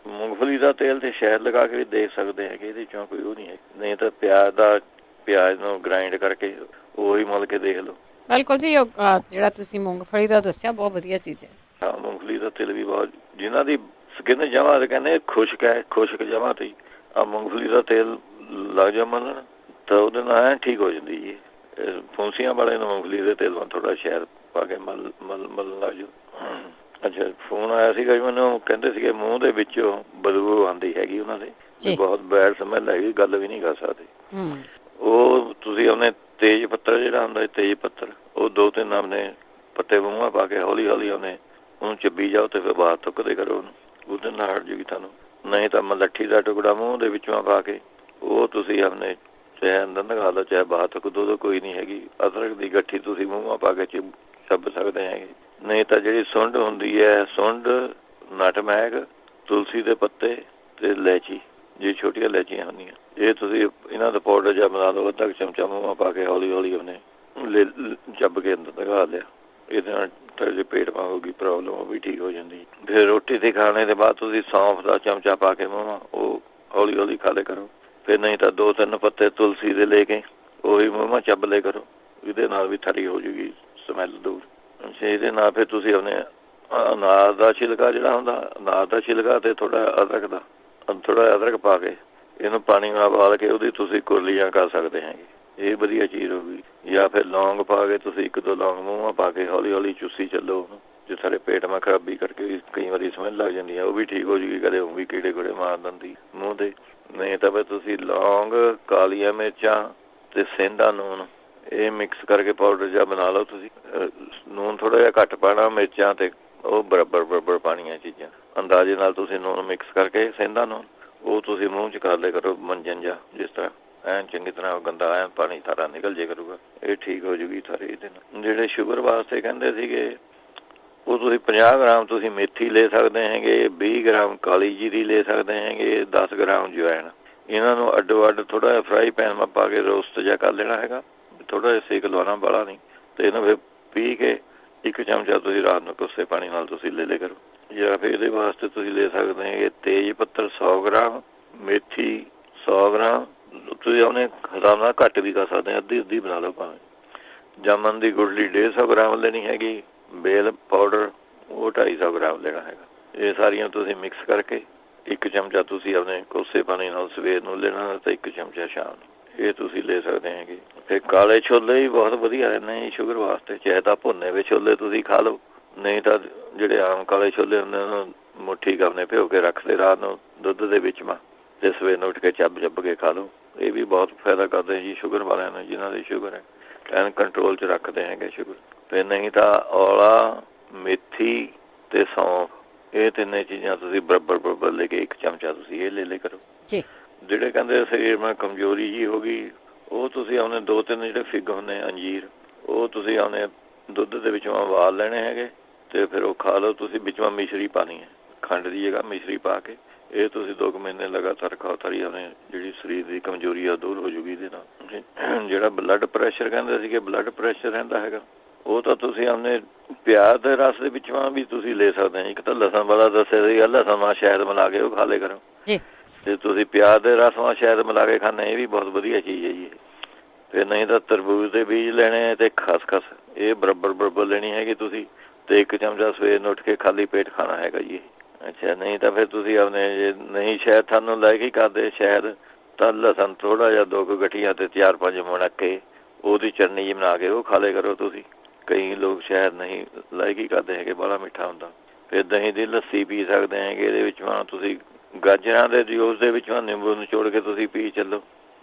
ਮੂੰਗਫਲੀ ਦਾ ਤੇਲ ਅਤੇ ਸ਼ਹਿਦ ਲਗਾ ਕੇ ਵੀ ਦੇਖ ਸਕਦੇ ਹੈਗੇ, ਇਹਦੇ 'ਚੋਂ ਕੋਈ ਉਹ ਨਹੀਂ ਹੈ। ਨਹੀਂ ਤਾਂ ਪਿਆਜ਼ ਨੂੰ ਗ੍ਰਾਇੰਡ ਕਰਕੇ ਉਹੀ ਮਲ ਕੇ ਦੇਖ ਲਓ। ਬਿਲਕੁਲ ਜੀ, ਜਿਹੜਾ ਤੁਸੀਂ ਮੂੰਗਫਲੀ ਦਾ ਦੱਸਿਆ ਬਹੁਤ ਵਧੀਆ ਚੀਜ਼ ਹੈ। ਹਾਂ, ਮੂੰਗਫਲੀ ਦਾ ਤੇਲ ਵੀ ਬਹੁਤ, ਜਿਨ੍ਹਾਂ ਦੀ ਸਕਿਨ ਜਮਾਂ ਕਹਿੰਦੇ ਖੁਸ਼ਕ ਹੈ, ਖੁਸ਼ਕ ਜਮਾਂ ਤੇ ਆ ਮੂੰਗਫਲੀ ਦਾ ਤੇਲ ਲੱਗ ਜਾ ਮਲਣ ਤਾਂ ਉਹਦੇ ਨਾਲ ਐਂ ਠੀਕ ਹੋ ਜਾਂਦੀ ਜੀ। ਫੁੰਸੀਆਂ ਵਾਲੇ ਨੂੰ ਮੂੰਗਫਲੀ ਦੇ ਤੇਲ ਨਾਲ ਥੋੜ੍ਹਾ ਸ਼ਹਿਦ ਪਾ ਕੇ ਮਲਣ ਲੱਗ ਜਾਓ। ਅੱਛਾ, ਫੋਨ ਆਇਆ ਸੀਗਾ ਜੀ ਮੈਨੂੰ, ਕਹਿੰਦੇ ਸੀਗੇ ਮੂੰਹ ਦੇ ਵਿੱਚੋਂ ਬਦਬੂ ਆਉਂਦੀ ਹੈਗੀ ਉਹਨਾਂ ਦੇ, ਬਹੁਤ ਬੈਡ ਸਮੈਲ ਹੈਗੀ, ਗੱਲ ਵੀ ਨਹੀਂ ਕਰ ਸਕਦੇ। ਉਹ ਤੁਸੀਂ ਆਪਣੇ ਤੇਜ਼ ਪੱਤਰ ਜਿਹੜਾ ਹੁੰਦਾ ਤੇਜ਼ ਪੱਤਰ, ਉਹ 2-3 ਆਪਣੇ ਪੱਤੇ ਮੂੰਹਾਂ ਪਾ ਕੇ ਹੌਲੀ ਹੌਲੀ ਉਹਨੂੰ ਚੱਬੀ ਜਾਓ ਅਤੇ ਫਿਰ ਬਾਹਰ ਥੁੱਕਦੇ ਕਰੋ ਉਹਨੂੰ, ਉਹਦੇ ਨਾਲ ਹਟ ਜੂਗੀ ਤੁਹਾਨੂੰ। ਨਹੀਂ ਤਾਂ ਮਲੱਠੀ ਦਾ ਟੁਕੜਾ ਮੂੰਹ ਦੇ ਵਿੱਚੋਂ ਪਾ ਕੇ ਉਹ ਤੁਸੀਂ ਆਪਣੇ ਚਾਹੇ ਅੰਦਰ ਲਗਾ ਲਓ ਚਾਹੇ ਬਾਹਰ ਥੁੱਕ ਦੋ, ਕੋਈ ਨਹੀਂ ਹੈਗੀ। ਅਦਰਕ ਦੀ ਗੱਠੀ ਤੁਸੀਂ ਮੂੰਹਾਂ ਪਾ ਕੇ ਚੱਬ ਸਕਦੇ ਹੈਗੇ। ਨਹੀਂ ਤਾਂ ਜਿਹੜੀ ਸੁੰਡ ਹੁੰਦੀ ਹੈ, ਸੁੰਡ, ਨਟਮੈਗ, ਤੁਲਸੀ ਦੇ ਪੱਤੇ ਅਤੇ ਇਲਾਇਚੀ, ਜੇ ਛੋਟੀਆਂ ਇਲਾਇਚੀਆਂ ਹੁੰਦੀਆਂ, ਇਹ ਤੁਸੀਂ ਇਹਨਾਂ ਦਾ ਪਾਊਡਰ ਜਿਹਾ ਬਣਾ ਲਓ, ਅੱਧਾ ਚਮਚਾ ਮੂੰਹਾਂ ਪਾ ਕੇ ਹੌਲੀ ਹੌਲੀ ਉਹਨੇ ਚੱਬ ਕੇ ਅੰਦਰ ਲਗਾ ਲਿਆ, ਇਹਦੇ ਨਾਲ ਜੇ ਪੇਟ ਮਾ ਹੋਊਗੀ ਪ੍ਰੋਬਲਮ ਉਹ ਵੀ ਠੀਕ ਹੋ ਜਾਂਦੀ। ਫਿਰ ਰੋਟੀ ਦੇ ਖਾਣੇ ਦੇ ਬਾਅਦ ਤੁਸੀਂ ਸੌਂਫ ਦਾ ਚਮਚਾ ਪਾ ਕੇ ਮੂੰਹਾਂ ਉਹ ਹੌਲੀ ਹੌਲੀ ਖਾ ਲਿਆ ਕਰੋ। ਫਿਰ ਨਹੀਂ ਤਾਂ 2-3 ਪੱਤੇ ਤੁਲਸੀ ਦੇ ਲੈ ਕੇ ਉਹੀ ਮੂੰਹਾਂ ਚੱਬ ਲਿਆ ਕਰੋ, ਇਹਦੇ ਨਾਲ ਵੀ ਠਰੀ ਹੋ ਜੂਗੀ ਸਮੈਲ ਦੂਰ। ਇਹਦੇ ਨਾਲ ਫਿਰ ਤੁਸੀਂ ਆਪਣੇ ਅਨਾਰ ਦਾ ਛਿਲਕਾ ਜਿਹੜਾ ਹੁੰਦਾ, ਅਨਾਰ ਦਾ ਛਿਲਕਾ ਅਤੇ ਥੋੜ੍ਹਾ ਅਦਰਕ ਪਾ ਕੇ ਇਹਨੂੰ ਪਾਣੀ ਨਾਲ ਉਬਾਲ ਕੇ ਉਹਦੀ ਤੁਸੀਂ ਕੁਰਲੀਆਂ ਕਰ ਸਕਦੇ ਹੈਗੇ, ਇਹ ਵਧੀਆ ਚੀਜ਼ ਹੋਊਗੀ। ਜਾਂ ਫਿਰ ਲੌਂਗ ਪਾ ਕੇ ਤੁਸੀਂ 1-2 ਲੌਂਗ ਮੂੰਹਾਂ ਪਾ ਕੇ ਹੌਲੀ ਹੌਲੀ ਚੂਸੀ ਚੱਲੋ ਉਹਨੂੰ, ਜੇ ਸਾਡੇ ਪੇਟ ਮਾ ਖਰਾਬੀ ਕਰਕੇ ਕਈ ਵਾਰੀ ਸਮੈਲ ਲੱਗ ਜਾਂਦੀ ਹੈ ਉਹ ਵੀ ਠੀਕ ਹੋ ਜੂਗੀ, ਕਦੇ ਉਹ ਵੀ ਕੀੜੇ ਕੂੜੇ ਮਾਰ ਦਿੰਦੀ। ਮੂੰਹ ਦੇ। ਨਹੀਂ ਤਾਂ ਫਿਰ ਤੁਸੀਂ ਲੌਂਗ, ਕਾਲੀਆਂ ਮਿਰਚਾਂ ਤੇ ਸੇਂਦਾ ਨੂਣ ਇਹ ਮਿਕਸ ਕਰਕੇ ਪਾਊਡਰ ਜਿਹਾ ਬਣਾ ਲਓ ਤੁਸੀਂ। ਨੂਣ ਥੋੜ੍ਹਾ ਜਿਹਾ ਘੱਟ ਪਾਉਣਾ, ਮਿਰਚਾਂ ਤੇ ਉਹ ਬਰਾਬਰ ਪਾਉਣੀਆਂ ਚੀਜ਼ਾਂ ਅੰਦਾਜ਼ੇ ਨਾਲ। ਤੁਸੀਂ ਨੂਣ ਮਿਕਸ ਕਰਕੇ ਸੇਂਦਾ ਨੂਣ ਉਹ ਤੁਸੀਂ ਮੂੰਹ 'ਚ ਕਰ ਲਿਆ ਕਰੋ ਮੰਜਨ ਜਿਹਾ, ਜਿਸ ਤਰ੍ਹਾਂ ਐਨ ਚੰਗੀ ਤਰ੍ਹਾਂ ਗੰਦਾ ਐਨ ਪਾਣੀ ਸਾਰਾ ਨਿਕਲ ਜੇ ਕਰੂਗਾ। ਇਹ ਠੀਕ ਹੋ ਜੂਗੀ ਸਾਰੇ ਇਹਦੇ ਨਾਲ। ਜਿਹੜੇ ਸ਼ੂਗਰ ਵਾਸਤੇ ਕਹਿੰਦੇ ਸੀਗੇ ਉਹ ਤੁਸੀਂ 50 ਗ੍ਰਾਮ ਤੁਸੀਂ ਮੇਥੀ ਲੈ ਸਕਦੇ ਹੈਗੇ, 20 ਗ੍ਰਾਮ ਕਾਲੀ ਜੀਰੀ ਲੈ ਸਕਦੇ ਹੈਗੇ, 10 ਗ੍ਰਾਮ ਜਵੈਣ। ਇਹਨਾਂ ਨੂੰ ਅੱਡੋ ਅੱਡ ਥੋੜ੍ਹਾ ਜਿਹਾ ਫਰਾਈ ਪੈਨ ਮਾ ਪਾ ਕੇ ਰੋਸਟ ਜਿਹਾ ਕਰ ਲੈਣਾ ਹੈਗਾ, ਥੋੜ੍ਹਾ ਜਿਹਾ ਸੇਕ ਲਵਾਉਣਾ ਬਾਹਲਾ ਨਹੀਂ। ਅਤੇ ਇਹਨੂੰ ਫਿਰ ਪੀ ਕੇ 1 ਚਮਚਾ ਤੁਸੀਂ ਰਾਤ ਨੂੰ ਕੋਸੇ ਪਾਣੀ ਨਾਲ ਤੁਸੀਂ ਲੈ ਲਿਆ ਕਰੋ। ਜਾਂ ਫਿਰ ਇਹਦੇ ਵਾਸਤੇ ਤੁਸੀਂ ਲੈ ਸਕਦੇ ਹੈਗੇ ਤੇਜ਼ ਪੱਤਰ 100 ਗ੍ਰਾਮ, ਮੇਥੀ 100 ਗ੍ਰਾਮ। ਤੁਸੀਂ ਆਪਣੇ ਹਿਸਾਬ ਨਾਲ ਘੱਟ ਵੀ ਕਰ ਸਕਦੇ, ਅੱਧੀ ਬਣਾ ਲਓ ਭਾਵੇਂ। ਜਾਮਨ ਦੀ ਗੁਠਲੀ 150 ਗ੍ਰਾਮ ਲੈਣੀ ਹੈਗੀ, ਬੇਲ ਪਾਊਡਰ ਉਹ 250 ਗ੍ਰਾਮ ਲੈਣਾ ਹੈਗਾ। ਇਹ ਸਾਰੀਆਂ ਤੁਸੀਂ ਮਿਕਸ ਕਰਕੇ 1 ਚਮਚਾ ਤੁਸੀਂ ਆਪਣੇ ਕੋਸੇ ਪਾਣੀ ਨਾਲ ਸਵੇਰ ਨੂੰ ਲੈਣਾ ਅਤੇ 1 ਚਮਚਾ ਸ਼ਾਮ ਨੂੰ। ਇਹ ਤੁਸੀਂ ਲੈ ਸਕਦੇ ਹੈਗੇ। ਫਿਰ ਕਾਲੇ ਛੋਲੇ ਵੀ ਬਹੁਤ ਵਧੀਆ ਰਹਿੰਦੇ ਜੀ ਸ਼ੂਗਰ ਵਾਸਤੇ। ਚਾਹੇ ਤਾਂ ਭੁੰਨੇ ਵੇ ਛੋਲੇ ਤੁਸੀਂ ਖਾ ਲਓ, ਨਹੀਂ ਤਾਂ ਜਿਹੜੇ ਆਮ ਕਾਲੇ ਛੋਲੇ ਹੁੰਦੇ ਉਹਨੂੰ ਮੁੱਠੀ ਆਪਣੇ ਭਿਓ ਕੇ ਰੱਖਦੇ ਰਾਤ ਨੂੰ ਦੁੱਧ ਦੇ ਵਿੱਚ ਮਾ, ਅਤੇ ਸਵੇਰ ਨੂੰ ਉੱਠ ਕੇ ਚੱਬ ਕੇ ਖਾ ਲਓ। ਇਹ ਵੀ ਬਹੁਤ ਫਾਇਦਾ ਕਰਦੇ ਜੀ ਸ਼ੂਗਰ ਵਾਲਿਆਂ ਨੂੰ, ਜਿਨ੍ਹਾਂ ਦੀ ਸ਼ੂਗਰ ਹੈ ਐਨ ਕੰਟਰੋਲ 'ਚ ਰੱਖਦੇ ਹੈਗੇ ਸ਼ੂਗਰ। ਅਤੇ ਨਹੀਂ ਤਾਂ ਔਲਾ, ਮੇਥੀ ਅਤੇ ਸੌਂਫ ਇਹ ਤਿੰਨੇ ਚੀਜ਼ਾਂ ਤੁਸੀਂ ਬਰਾਬਰ ਲੈ ਕੇ 1 ਚਮਚਾ ਤੁਸੀਂ ਇਹ ਲੈ ਕਰੋ ਜੀ। ਜਿਹੜੇ ਕਹਿੰਦੇ ਸਰੀਰ ਮੈਂ ਕਮਜ਼ੋਰੀ ਜੀ ਹੋ ਗਈ, ਉਹ ਤੁਸੀਂ ਆਪਣੇ 2-3 ਜਿਹੜੇ ਫਿੱਗ ਹੁੰਦੇ ਅੰਜੀਰ ਉਹ ਤੁਸੀਂ ਆਪਣੇ ਦੁੱਧ ਦੇ ਵਿੱਚੋਂ ਉਬਾਲ ਲੈਣੇ ਹੈਗੇ ਅਤੇ ਫਿਰ ਉਹ ਖਾ ਲਓ ਤੁਸੀਂ। ਵਿੱਚੋਂ ਮਿਸ਼ਰੀ ਪਾਉਣੀ ਹੈ, ਖੰਡ ਦੀ ਜਗ੍ਹਾ ਮਿਸ਼ਰੀ ਪਾ ਕੇ। ਇਹ ਤੁਸੀਂ 2 ਮਹੀਨੇ ਲਗਾਤਾਰ ਖਾਓ, ਸਾਰੀ ਆਪਣੇ ਜਿਹੜੀ ਸਰੀਰ ਦੀ ਕਮਜ਼ੋਰੀ ਆ ਦੂਰ ਹੋ ਜੂਗੀ ਇਹਦੇ ਨਾਲ। ਜਿਹੜਾ ਬਲੱਡ ਪ੍ਰੈਸ਼ਰ ਕਹਿੰਦੇ ਸੀਗੇ, ਬਲੱਡ ਪ੍ਰੈਸ਼ਰ ਰਹਿੰਦਾ ਹੈਗਾ, ਉਹ ਤਾਂ ਤੁਸੀਂ ਆਪਣੇ ਪਿਆਜ਼ ਦੇ ਰਸ ਦੇ ਵਿੱਚੋਂ ਵੀ ਤੁਸੀਂ ਲੈ ਸਕਦੇ ਹੋ। ਇੱਕ ਤਾਂ ਲਸਣ ਵਾਲਾ ਦੱਸਿਆ ਸੀਗਾ, ਲਸਣ ਨਾਲ ਸ਼ਹਿਦ ਮਿਲਾ ਕੇ ਉਹ ਖਾ ਲਿਆ ਕਰੋ ਜੀ। ਅਤੇ ਤੁਸੀਂ ਪਿਆਜ਼ ਦੇ ਰਸ ਨਾਲ ਸ਼ਹਿਦ ਮਿਲਾ ਕੇ ਖਾਂਦੇ, ਇਹ ਵੀ ਬਹੁਤ ਵਧੀਆ ਚੀਜ਼ ਹੈ ਜੀ। ਅਤੇ ਨਹੀਂ ਤਾਂ ਤਰਬੂਜ ਦੇ ਬੀਜ ਲੈਣੇ ਅਤੇ ਖਸਖਸ ਇਹ ਬਰਾਬਰ ਲੈਣੀ ਹੈਗੀ ਤੁਸੀਂ, ਅਤੇ 1 ਚਮਚਾ ਸਵੇਰ ਨੂੰ ਉੱਠ ਕੇ ਖਾਲੀ ਪੇਟ ਖਾਣਾ ਹੈਗਾ ਜੀ। ਅੱਛਾ, ਨਹੀਂ ਤਾਂ ਫਿਰ ਤੁਸੀਂ ਆਪਣੇ ਜੇ ਨਹੀਂ ਸ਼ਹਿਦ ਤੁਹਾਨੂੰ ਲੈ ਕੇ ਕਰਦੇ ਸ਼ਹਿਦ, ਤਾਂ ਲਸਣ ਥੋੜ੍ਹਾ ਜਿਹਾ 2 ਗਠੀਆਂ ਅਤੇ 4-5 ਮੁਣੱਕੇ ਉਹਦੀ ਚਟਨੀ ਜੀ ਬਣਾ ਕੇ ਉਹ ਖਾ ਲਿਆ ਕਰੋ ਤੁਸੀਂ। ਕਈ ਲੋਕ ਸ਼ਹਿਦ ਨਹੀਂ ਲਾਇਕ ਹੀ ਕਰਦੇ ਹੈਗੇ, ਬੜਾ ਮਿੱਠਾ ਹੁੰਦਾ। ਫਿਰ ਦਹੀਂ ਦੀ ਲੱਸੀ ਪੀ ਸਕਦੇ ਹੈਗੇ, ਇਹਦੇ ਵਿੱਚੋਂ ਤੁਸੀਂ ਗਾਜਰਾਂ ਦੇ ਜੂਸ ਦੇ ਵਿੱਚੋਂ ਨਿੰਬੂ ਨਿਚੋੜ ਕੇ ਤੁਸੀਂ ਪੀ ਚੱਲੋ।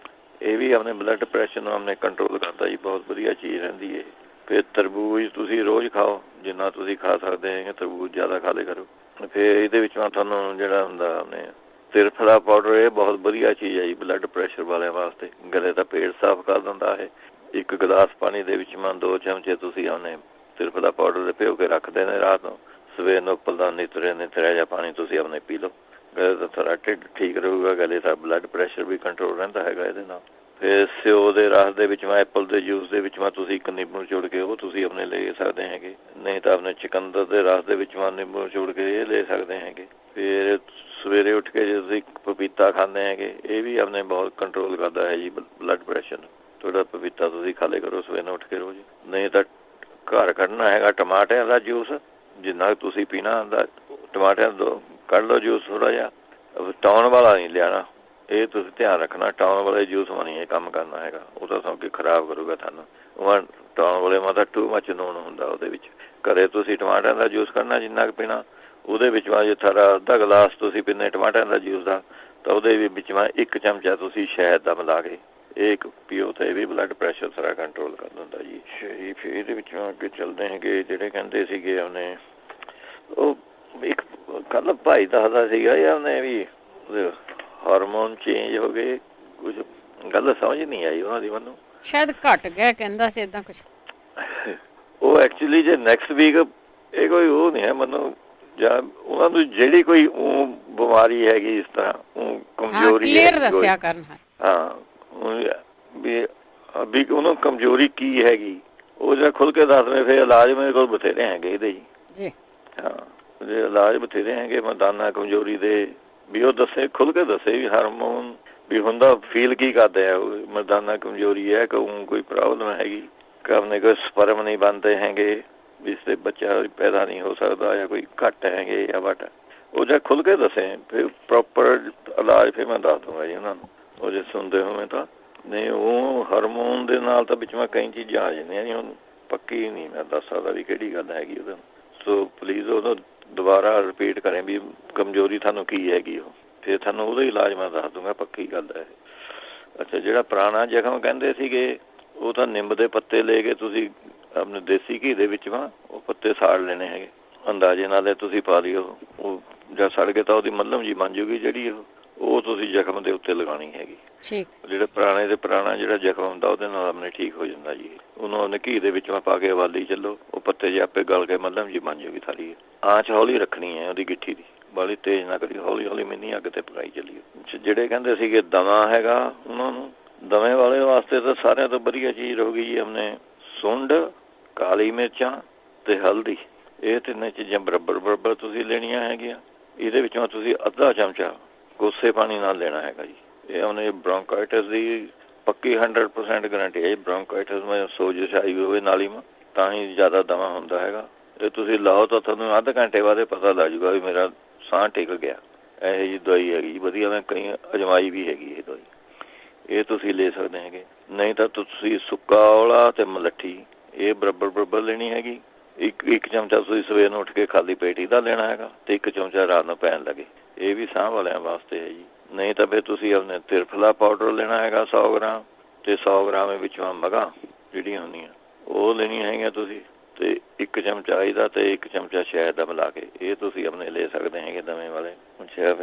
ਇਹ ਵੀ ਆਪਣੇ ਬਲੱਡ ਪ੍ਰੈਸ਼ਰ ਨੂੰ ਆਪਣੇ ਕੰਟਰੋਲ ਕਰਦਾ ਜੀ, ਬਹੁਤ ਵਧੀਆ ਚੀਜ਼ ਰਹਿੰਦੀ ਹੈ। ਫਿਰ ਤਰਬੂਜ ਤੁਸੀਂ ਰੋਜ਼ ਖਾਓ, ਜਿੰਨਾ ਤੁਸੀਂ ਖਾ ਸਕਦੇ ਹੈਗੇ ਤਰਬੂਜ ਜ਼ਿਆਦਾ ਖਾ ਲਿਆ ਕਰੋ। ਫਿਰ ਇਹਦੇ ਵਿੱਚੋਂ ਤੁਹਾਨੂੰ ਜਿਹੜਾ ਹੁੰਦਾ ਆਪਣੇ ਸਿਰਫ ਦਾ ਪਾਊਡਰ, ਇਹ ਬਹੁਤ ਵਧੀਆ ਚੀਜ਼ ਹੈ ਜੀ ਬਲੱਡ ਪ੍ਰੈਸ਼ਰ ਵਾਲਿਆਂ ਵਾਸਤੇ। ਗਲੇ ਦਾ ਪੇਟ ਸਾਫ਼ ਕਰ ਦਿੰਦਾ ਹੈ। 1 ਗਲਾਸ ਪਾਣੀ ਦੇ ਵਿੱਚ 2 ਚਮਚੇ ਤੁਸੀਂ ਆਪਣੇ ਸਿਰਫ ਦਾ ਪਾਊਡਰ ਦੇ ਭਿਓ ਕੇ ਰੱਖਦੇ ਨੇ ਰਾਤ ਨੂੰ, ਸਵੇਰ ਨੂੰ ਉੱਪਰ ਦਾ ਨਿਤਰਿਆ ਜਿਹਾ ਪਾਣੀ ਤੁਸੀਂ ਆਪਣੇ ਪੀ ਲਓ। ਗਲੇ ਦਾ ਤੁਹਾਡਾ ਢਿੱਡ ਠੀਕ ਰਹੂਗਾ, ਗਲੇ ਦਾ ਬਲੱਡ ਪ੍ਰੈਸ਼ਰ ਵੀ ਕੰਟਰੋਲ ਰਹਿੰਦਾ ਹੈਗਾ ਇਹਦੇ ਨਾਲ। ਫਿਰ ਸਿਓ ਦੇ ਰਸ ਦੇ ਵਿੱਚ ਐਪਲ ਦੇ ਜੂਸ ਦੇ ਵਿੱਚ ਤੁਸੀਂ 1 ਨਿੰਬੂ ਨਿਚੋੜ ਕੇ ਉਹ ਤੁਸੀਂ ਆਪਣੇ ਲੈ ਸਕਦੇ ਹੈਗੇ। ਨਹੀਂ ਤਾਂ ਆਪਣੇ ਚੁਕੰਦਰ ਦੇ ਰਸ ਦੇ ਵਿੱਚ ਨਿੰਬੂ ਨਿਚੋੜ ਕੇ ਇਹ ਲੈ ਸਕਦੇ ਹੈਗੇ। ਫਿਰ ਸਵੇਰੇ ਉੱਠ ਕੇ ਜੇ ਤੁਸੀਂ ਪਪੀਤਾ ਖਾਂਦੇ ਹੈਗੇ, ਇਹ ਵੀ ਆਪਣੇ ਬਹੁਤ ਕੰਟਰੋਲ ਕਰਦਾ ਹੈ ਜੀ ਬਲੱਡ ਪ੍ਰੈਸ਼ਰ ਨੂੰ। ਥੋੜ੍ਹਾ ਪਪੀਤਾ ਤੁਸੀਂ ਖਾ ਲਿਆ ਕਰੋ ਸਵੇਰ ਨੂੰ ਉੱਠ ਕੇ ਰੋਜ਼। ਨਹੀਂ ਤਾਂ ਘਰ ਕੱਢਣਾ ਹੈਗਾ ਟਮਾਟਿਆਂ ਦਾ ਜੂਸ, ਜਿੰਨਾ ਤੁਸੀਂ ਪੀਣਾ ਹੁੰਦਾ ਟਮਾਟਿਆਂ ਤੋਂ ਕੱਢ ਲਓ ਜੂਸ ਥੋੜ੍ਹਾ ਜਿਹਾ। ਟਾਉਣ ਵਾਲਾ ਨਹੀਂ ਲਿਆਉਣਾ, ਇਹ ਤੁਸੀਂ ਧਿਆਨ ਰੱਖਣਾ। ਟਾਉਣ ਵਾਲੇ ਜੂਸ ਨਹੀਂ ਇਹ ਕੰਮ ਕਰਨਾ ਹੈਗਾ, ਉਹ ਤਾਂ ਸਭ ਕੇ ਖਰਾਬ ਕਰੂਗਾ ਤੁਹਾਨੂੰ। ਉਹ ਟਾਉਣ ਵਾਲੇ ਤਾਂ ਟੂ ਮੱਚ ਨੂਣ ਹੁੰਦਾ ਉਹਦੇ ਵਿੱਚ। ਘਰੇ ਤੁਸੀਂ ਟਮਾਟਰਾਂ ਦਾ ਜੂਸ ਕੱਢਣਾ ਜਿੰਨਾ ਕੁ ਪੀਣਾ, ਉਹਦੇ ਵਿੱਚ ਜੇ ਤੁਹਾਡਾ ਅੱਧਾ ਗਲਾਸ ਤੁਸੀਂ ਪੀਂਦੇ ਟਮਾਟਰਾਂ ਦਾ ਜੂਸ ਦਾ, ਤਾਂ ਉਹਦੇ ਵਿੱਚ 1 ਚਮਚਾ ਤੁਸੀਂ ਸ਼ਹਿਦ ਦਾ ਮਿਲਾ ਕੇ ਇਹ ਪੀਓ, ਤਾਂ ਇਹ ਵੀ ਬਲੱਡ ਪ੍ਰੈਸ਼ਰ ਸਾਰਾ ਕੰਟਰੋਲ ਕਰ ਦਿੰਦਾ ਜੀ। ਫਿਰ ਇਹਦੇ ਵਿੱਚੋਂ ਅੱਗੇ ਚੱਲਦੇ ਹੈਗੇ ਜਿਹੜੇ ਕਹਿੰਦੇ ਸੀਗੇ ਉਹਨੇ, ਉਹ ਇੱਕ ਕੱਲ੍ਹ ਭਾਈ ਦੱਸਦਾ ਸੀਗਾ ਜੀ ਉਹਨੇ ਵੀ ਹਾਰਮੋਨ ਚੇਂਜ ਹੋ ਗਏ, ਕੁਝ ਗੱਲ ਸਮਝ ਨਹੀਂ ਆਈ ਉਹਨਾਂ ਦੀ ਮੈਨੂੰ। ਸ਼ਾਇਦ ਘਟ ਗਿਆ ਕਹਿੰਦਾ ਸੀ ਏਦਾਂ ਕੁਛ। ਉਹ ਐਕਚੁਅਲੀ ਜੇ ਨੈਕਸਟ ਵੀਕ ਇਹ ਕੋਈ ਉਹ ਨਹੀਂ ਹੈ ਮੈਨੂੰ, ਜਾਂ ਉਹਨਾਂ ਨੂੰ ਜਿਹੜੀ ਕੋਈ ਬਿਮਾਰੀ ਹੈਗੀ ਇਸ ਤਰ੍ਹਾਂ ਕਮਜ਼ੋਰੀ ਦੱਸਿਆ ਕਰਨਾ। ਹਾਂ ਵੀ ਉਹਨੂੰ ਕਮਜ਼ੋਰੀ ਕੀ ਹੈਗੀ ਉਹ ਜਿਹੜਾ ਖੁੱਲ੍ਹ ਕੇ ਦੱਸਵੇਂ। ਫਿਰ ਇਲਾਜ ਮੇਰੇ ਕੋਲ ਬਥੇਰੇ ਹੈਗੇ ਇਹਦੇ ਜੀ। ਹਾਂ, ਉਹਦੇ ਇਲਾਜ ਬਥੇਰੇ ਹੈਗੇ ਮਰਦਾਨਾ ਕਮਜ਼ੋਰੀ ਦੇ, ਵੀ ਉਹ ਦੱਸੇ ਖੁੱਲ੍ਹ ਕੇ ਦੱਸੇ ਵੀ ਹਾਰਮੋਨ ਵੀ ਹੁੰਦਾ ਫੀਲ ਕੀ ਕਰਦੇ ਆ ਮਰਦਾਨਾ ਕਮਜ਼ੋਰੀ ਹੈ, ਕੋਈ ਪ੍ਰੋਬਲਮ ਹੈਗੀ ਕਿ ਆਪਣੇ ਕੋਈ ਸਪਰਮ ਨਹੀਂ ਬਣਦੇ ਹੈਗੇ, ਵੀ ਇਸ 'ਤੇ ਬੱਚਾ ਪੈਦਾ ਨਹੀਂ ਹੋ ਸਕਦਾ, ਜਾਂ ਕੋਈ ਘੱਟ ਹੈਗੇ ਜਾਂ ਵੱਟ, ਉਹ ਜੇ ਖੁੱਲ੍ਹ ਕੇ ਦੱਸੇ ਫਿਰ ਪ੍ਰੋਪਰ ਇਲਾਜ ਫਿਰ ਮੈਂ ਦੱਸ ਦੂੰਗਾ ਜੀ ਉਹਨਾਂ ਨੂੰ। ਉਹ ਜੇ ਸੁਣਦੇ ਹੋਵੇ ਤਾਂ। ਨਹੀਂ ਉਹ ਹਾਰਮੋਨ ਦੇ ਨਾਲ ਤਾਂ ਵਿੱਚ ਕਈ ਚੀਜ਼ਾਂ ਆ ਜਾਂਦੀਆਂ ਜੀ, ਉਹਨੂੰ ਪੱਕੀ ਨਹੀਂ ਮੈਂ ਦੱਸ ਸਕਦਾ ਵੀ ਕਿਹੜੀ ਗੱਲ ਹੈਗੀ ਉਹਦੇ। ਸੋ ਪਲੀਜ਼ ਉਹਨੂੰ ਦੁਬਾਰਾ ਰਿਪੀਟ ਕरें ਵੀ ਕਮਜ਼ੋਰੀ ਤੁਹਾਨੂੰ ਕੀ ਹੈਗੀ ਉਹ। ਫਿਰ ਤੁਹਾਨੂੰ ਉਹਦਾ ਇਲਾਜ ਮੈਂ ਦੱਸ ਦੂੰਗਾ, ਪੱਕੀ ਗੱਲ ਹੈ। ਅੱਛਾ, ਜਿਹੜਾ ਪੁਰਾਣਾ ਜ਼ਖਮ ਕਹਿੰਦੇ ਸੀਗੇ, ਉਹ ਤਾਂ ਨਿੰਮ ਦੇ ਪੱਤੇ ਲੈ ਕੇ ਤੁਸੀਂ ਆਪਣੇ ਦੇਸੀ ਘੀ ਦੇ ਵਿੱਚ ਉਹ ਪੱਤੇ ਸਾੜ ਲੈਣੇ ਹੈਗੇ, ਅੰਦਾਜ਼ੇ ਨਾਲ ਤੁਸੀਂ ਪਾ ਲਿਓ। ਉਹ ਜਾਂ ਸੜ ਕੇ ਤਾਂ ਉਹਦੀ ਮੱਲਮ ਜੀ ਬਣ ਜੂਗੀ ਜਿਹੜੀ ਉਹ ਤੁਸੀਂ ਜ਼ਖਮ ਦੇ ਉੱਤੇ ਲਗਾਉਣੀ ਹੈਗੀ। ਜਿਹੜੇ ਪੁਰਾਣਾ ਜਿਹੜਾ ਜ਼ਖਮ ਹੁੰਦਾ ਉਹਦੇ ਨਾਲ ਆਪਣੇ ਠੀਕ ਹੋ ਜਾਂਦਾ ਜੀ। ਉਹਨੂੰ ਆਪਣੇ ਘੀ ਦੇ ਵਿੱਚ ਪਾ ਕੇ ਉਬਾਲੀ ਚੱਲੋ, ਉਹ ਪੱਤੇ ਜੇ ਆਪੇ ਗਲ ਕੇ ਮੱਲਮ ਜੀ ਬਣ ਜੂਗੀ ਸਾਰੀ। ਆਂਚ ਹੌਲੀ ਰੱਖਣੀ ਹੈ ਉਹਦੀ ਗਿੱਠੀ ਦੀ, ਬਾਲੀ ਤੇਜ਼ ਨਾ ਕਰੀ, ਹੌਲੀ ਹੌਲੀ ਮਿੰਨੀ ਅੱਗ ਤੇ ਪਕਾਈ ਚੱਲੀਓ। ਜਿਹੜੇ ਕਹਿੰਦੇ ਸੀਗੇ ਦਮਾ ਹੈਗਾ, ਉਹਨਾਂ ਨੂੰ ਦਮੇ ਵਾਲੇ ਵਾਸਤੇ ਤਾਂ ਸਾਰਿਆਂ ਤੋਂ ਵਧੀਆ ਚੀਜ਼ ਰਹੂਗੀ ਜੀ ਆਪਣੇ ਸੁੰਡ, ਕਾਲੀ ਮਿਰਚਾਂ ਤੇ ਹਲਦੀ। ਇਹ ਤਿੰਨੇ ਚੀਜ਼ਾਂ ਬਰਾਬਰ ਤੁਸੀਂ ਲੈਣੀਆਂ ਹੈਗੀਆਂ। ਇਹਦੇ ਵਿੱਚੋਂ ਤੁਸੀਂ ਅੱਧਾ ਚਮਚਾ ਕੋਸੇ ਪਾਣੀ ਨਾਲ ਲੈਣਾ ਹੈਗਾ ਜੀ। ਇਹ ਉਹਨੇ ਬ੍ਰੌਂਕਾਈਟਿਸ ਦੀ ਪੱਕੀ 100% ਗਰੰਟੀ ਹੈ ਜੀ। ਬ੍ਰੌਂਕਾਈਟਿਸ ਮੈਂ ਸੋਜਿਸ਼ ਆਈ ਹੋਵੇ ਨਾਲੀ ਮਾ ਤਾਂ ਹੀ ਜ਼ਿਆਦਾ ਦਮਾ ਹੁੰਦਾ ਹੈਗਾ। ਇਹ ਤੁਸੀਂ ਲਾਓ ਤਾਂ ਤੁਹਾਨੂੰ ਅੱਧ ਘੰਟੇ ਬਾਅਦ ਪਤਾ ਲੱਗ ਜੂਗਾ ਵੀ ਮੇਰਾ ਸਾਹ ਟਿਕ ਗਿਆ। ਇਹੋ ਜਿਹੀ ਦਵਾਈ ਹੈਗੀ ਵਧੀਆ, ਮੈਂ ਕਈ ਅਜਮਾਈ ਵੀ ਹੈਗੀ ਇਹ ਦਵਾਈ। ਇਹ ਤੁਸੀਂ ਲੈ ਸਕਦੇ ਹੈਗੇ। ਨਹੀਂ ਤਾਂ ਤੁਸੀਂ ਸੁੱਕਾ ਔਲਾ ਤੇ ਮਲੱਠੀ ਇਹ ਬਰਾਬਰ ਲੈਣੀ ਹੈਗੀ। ਇੱਕ ਚਮਚਾ ਤੁਸੀਂ ਸਵੇਰ ਨੂੰ ਉੱਠ ਕੇ ਖਾਲੀ ਪੇਟ ਇਹਦਾ ਲੈਣਾ ਹੈਗਾ, ਤੇ ਇੱਕ ਚਮਚਾ ਰਾਤ ਨੂੰ ਪੈਣ ਲੱਗੇ। ਇਹ ਵੀ ਸਾਹ ਵਾਲਿਆਂ ਵਾਸਤੇ ਹੈ ਜੀ। ਨਹੀਂ ਤਾਂ ਫਿਰ ਤੁਸੀਂ ਆਪਣੇ ਤਿਰਫਲਾ ਪਾਊਡਰ ਲੈਣਾ ਹੈਗਾ 100 ਗ੍ਰਾਮ, ਤੇ 100 ਗ੍ਰਾਮ ਵਿੱਚੋਂ ਮਗਾਂ ਜਿਹੜੀਆਂ ਹੁੰਦੀਆਂ ਉਹ ਲੈਣੀਆਂ ਹੈਗੀਆਂ ਤੁਸੀਂ, ਤੇ ਇੱਕ ਚਮਚਾ ਇਹਦਾ ਤੇ ਇੱਕ ਚਮਚਾ ਸ਼ਹਿਦ ਦਾ ਮਿਲਾ ਕੇ ਇਹ ਤੁਸੀਂ ਆਪਣੇ ਲੈ ਸਕਦੇ ਹੈਗੇ ਦਮੇ ਵਾਲੇ। ਅੱਛਾ,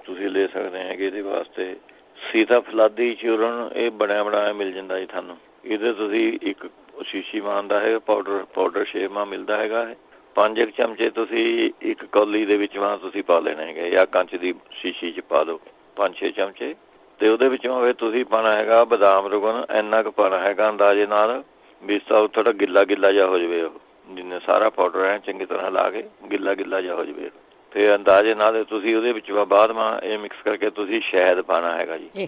ਤੁਸੀਂ ਲੈ ਸਕਦੇ ਹੈਗੇ ਇਹਦੇ ਵਾਸਤੇ ਸੀਤਾ ਫਲਾਦੀ ਚੂਰਨ। ਇਹ ਬਣਿਆ ਮਿਲ ਜਾਂਦਾ ਜੀ ਤੁਹਾਨੂੰ। ਇਹਦੇ ਤੁਸੀਂ ਇੱਕ ਸ਼ੀਸ਼ੀ ਮਾਨ ਦਾ ਹੈ ਪਾਊਡਰ ਸ਼ੇਪ ਮਾ ਮਿਲਦਾ ਹੈਗਾ। 5 ਚਮਚੇ ਤੁਸੀਂ ਇੱਕ ਕੌਲੀ ਦੇ ਵਿੱਚ ਤੁਸੀਂ ਪਾ ਲੈਣੇ ਹੈਗੇ, ਜਾਂ ਕੰਚ ਦੀ ਸ਼ੀਸ਼ੀ 'ਚ ਪਾ ਦਿਓ 5-6 ਚਮਚੇ। ਤੇ ਉਹਦੇ ਵਿੱਚੋਂ ਫਿਰ ਤੁਸੀਂ ਪਾਉਣਾ ਹੈਗਾ ਬਦਾਮ ਰੁਗਨ, ਇੰਨਾ ਕੁ ਪਾਉਣਾ ਹੈਗਾ ਅੰਦਾਜ਼ੇ ਨਾਲ ਵੀ ਥੋੜਾ ਗਿੱਲਾ ਜਿਹਾ ਹੋ ਜਾਵੇ। ਉਹ ਜਿੰਨੇ ਸਾਰਾ ਪਾਊਡਰ ਹੈ ਚੰਗੀ ਤਰ੍ਹਾਂ ਲਾ ਕੇ ਗਿੱਲਾ ਜਿਹਾ ਹੋ ਜਾਵੇ। ਤੇ ਅੰਦਾਜ਼ੇ ਨਾਲ ਤੁਸੀਂ ਉਹਦੇ ਵਿੱਚ ਬਾਅਦ ਇਹ ਮਿਕਸ ਕਰਕੇ ਤੁਸੀਂ ਸ਼ਹਿਦ ਪਾਉਣਾ ਹੈਗਾ ਜੀ।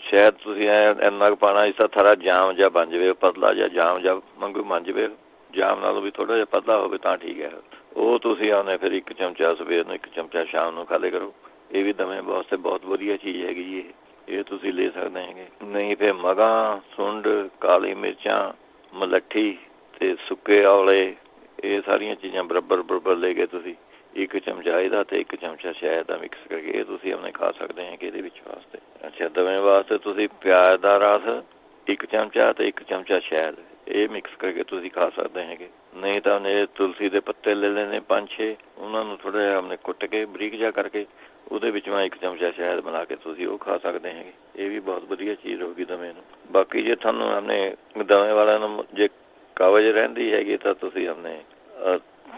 ਸ਼ਹਿਦ ਤੁਸੀਂ ਇੰਨਾ ਕੁ ਪਾਉਣਾ ਇਸ ਤਰ੍ਹਾਂ ਥੋੜਾ ਜਾਮ ਜਿਹਾ ਬਣ ਜਾਵੇ, ਪਤਲਾ ਜਿਹਾ ਜਾਮ ਜਿਹਾ ਵਾਂਗੂ ਬਣ ਜਾਵੇ। ਜਾਮ ਨਾਲੋਂ ਵੀ ਥੋੜਾ ਜਿਹਾ ਪਤਲਾ ਹੋਵੇ ਤਾਂ ਠੀਕ ਹੈ। ਉਹ ਤੁਸੀਂ ਆਉਣੇ ਫਿਰ ਇੱਕ ਚਮਚਾ ਸਵੇਰ ਨੂੰ, ਇੱਕ ਚਮਚਾ ਸ਼ਾਮ ਨੂੰ ਖਾ ਲਿਆ ਕਰੋ। ਇਹ ਵੀ ਦਮੇ ਵਾਸਤੇ ਬਹੁਤ ਵਧੀਆ ਚੀਜ਼ ਹੈਗੀ ਜੀ। ਇਹ ਤੁਸੀਂ ਲੈ ਸਕਦੇ ਹੈਗੇ। ਨਹੀਂ ਫਿਰ ਮਗਾਂ, ਸੁੰਡ, ਕਾਲੀ ਮਿਰਚਾਂ, ਮਲੱਠੀ ਤੇ ਸੁੱਕੇ ਔਲੇ, ਇਹ ਸਾਰੀਆਂ ਚੀਜ਼ਾਂ ਬਰਾਬਰ ਲੈ ਕੇ ਤੁਸੀਂ ਇੱਕ ਚਮਚਾ ਇਹਦਾ ਤੇ ਇੱਕ ਚਮਚਾ ਸ਼ਹਿਦ ਦਾ ਮਿਕਸ ਕਰਕੇ ਇਹ ਤੁਸੀਂ ਆਪਣੇ ਖਾ ਸਕਦੇ ਹੈਗੇ ਇਹਦੇ ਵਿੱਚ ਵਾਸਤੇ। ਅੱਛਾ, ਦਮੇ ਵਾਸਤੇ ਤੁਸੀਂ ਪਿਆਜ਼ ਦਾ ਰਸ 1 ਚਮਚਾ ਤੇ 1 ਚਮਚਾ ਸ਼ਹਿਦ ਇਹ ਮਿਕਸ ਕਰਕੇ ਤੁਸੀਂ ਖਾ ਸਕਦੇ ਹੈਗੇ। ਨਹੀਂ ਤਾਂ ਉਹਨੇ ਤੁਲਸੀ ਦੇ ਪੱਤੇ ਲੈ ਲੈਣੇ 5-6, ਉਹਨਾਂ ਨੂੰ ਥੋੜ੍ਹਾ ਜਿਹਾ ਆਪਣੇ ਕੁੱਟ ਕੇ ਬਰੀਕ ਜਿਹਾ ਕਰਕੇ ਉਹਦੇ ਵਿੱਚ 1 ਚਮਚਾ ਸ਼ਹਿਦ ਬਣਾ ਕੇ ਤੁਸੀਂ ਉਹ ਖਾ ਸਕਦੇ ਹੈਗੇ। ਇਹ ਵੀ ਬਹੁਤ ਵਧੀਆ ਚੀਜ਼ ਹੋਊਗੀ ਦਮੇ ਨੂੰ। ਬਾਕੀ ਜੇ ਤੁਹਾਨੂੰ ਆਪਣੇ ਦਮੇ ਵਾਲਿਆਂ ਨੂੰ ਜੇ ਕਬਜ਼ ਰਹਿੰਦੀ ਹੈਗੀ ਤਾਂ ਤੁਸੀਂ ਆਪਣੇ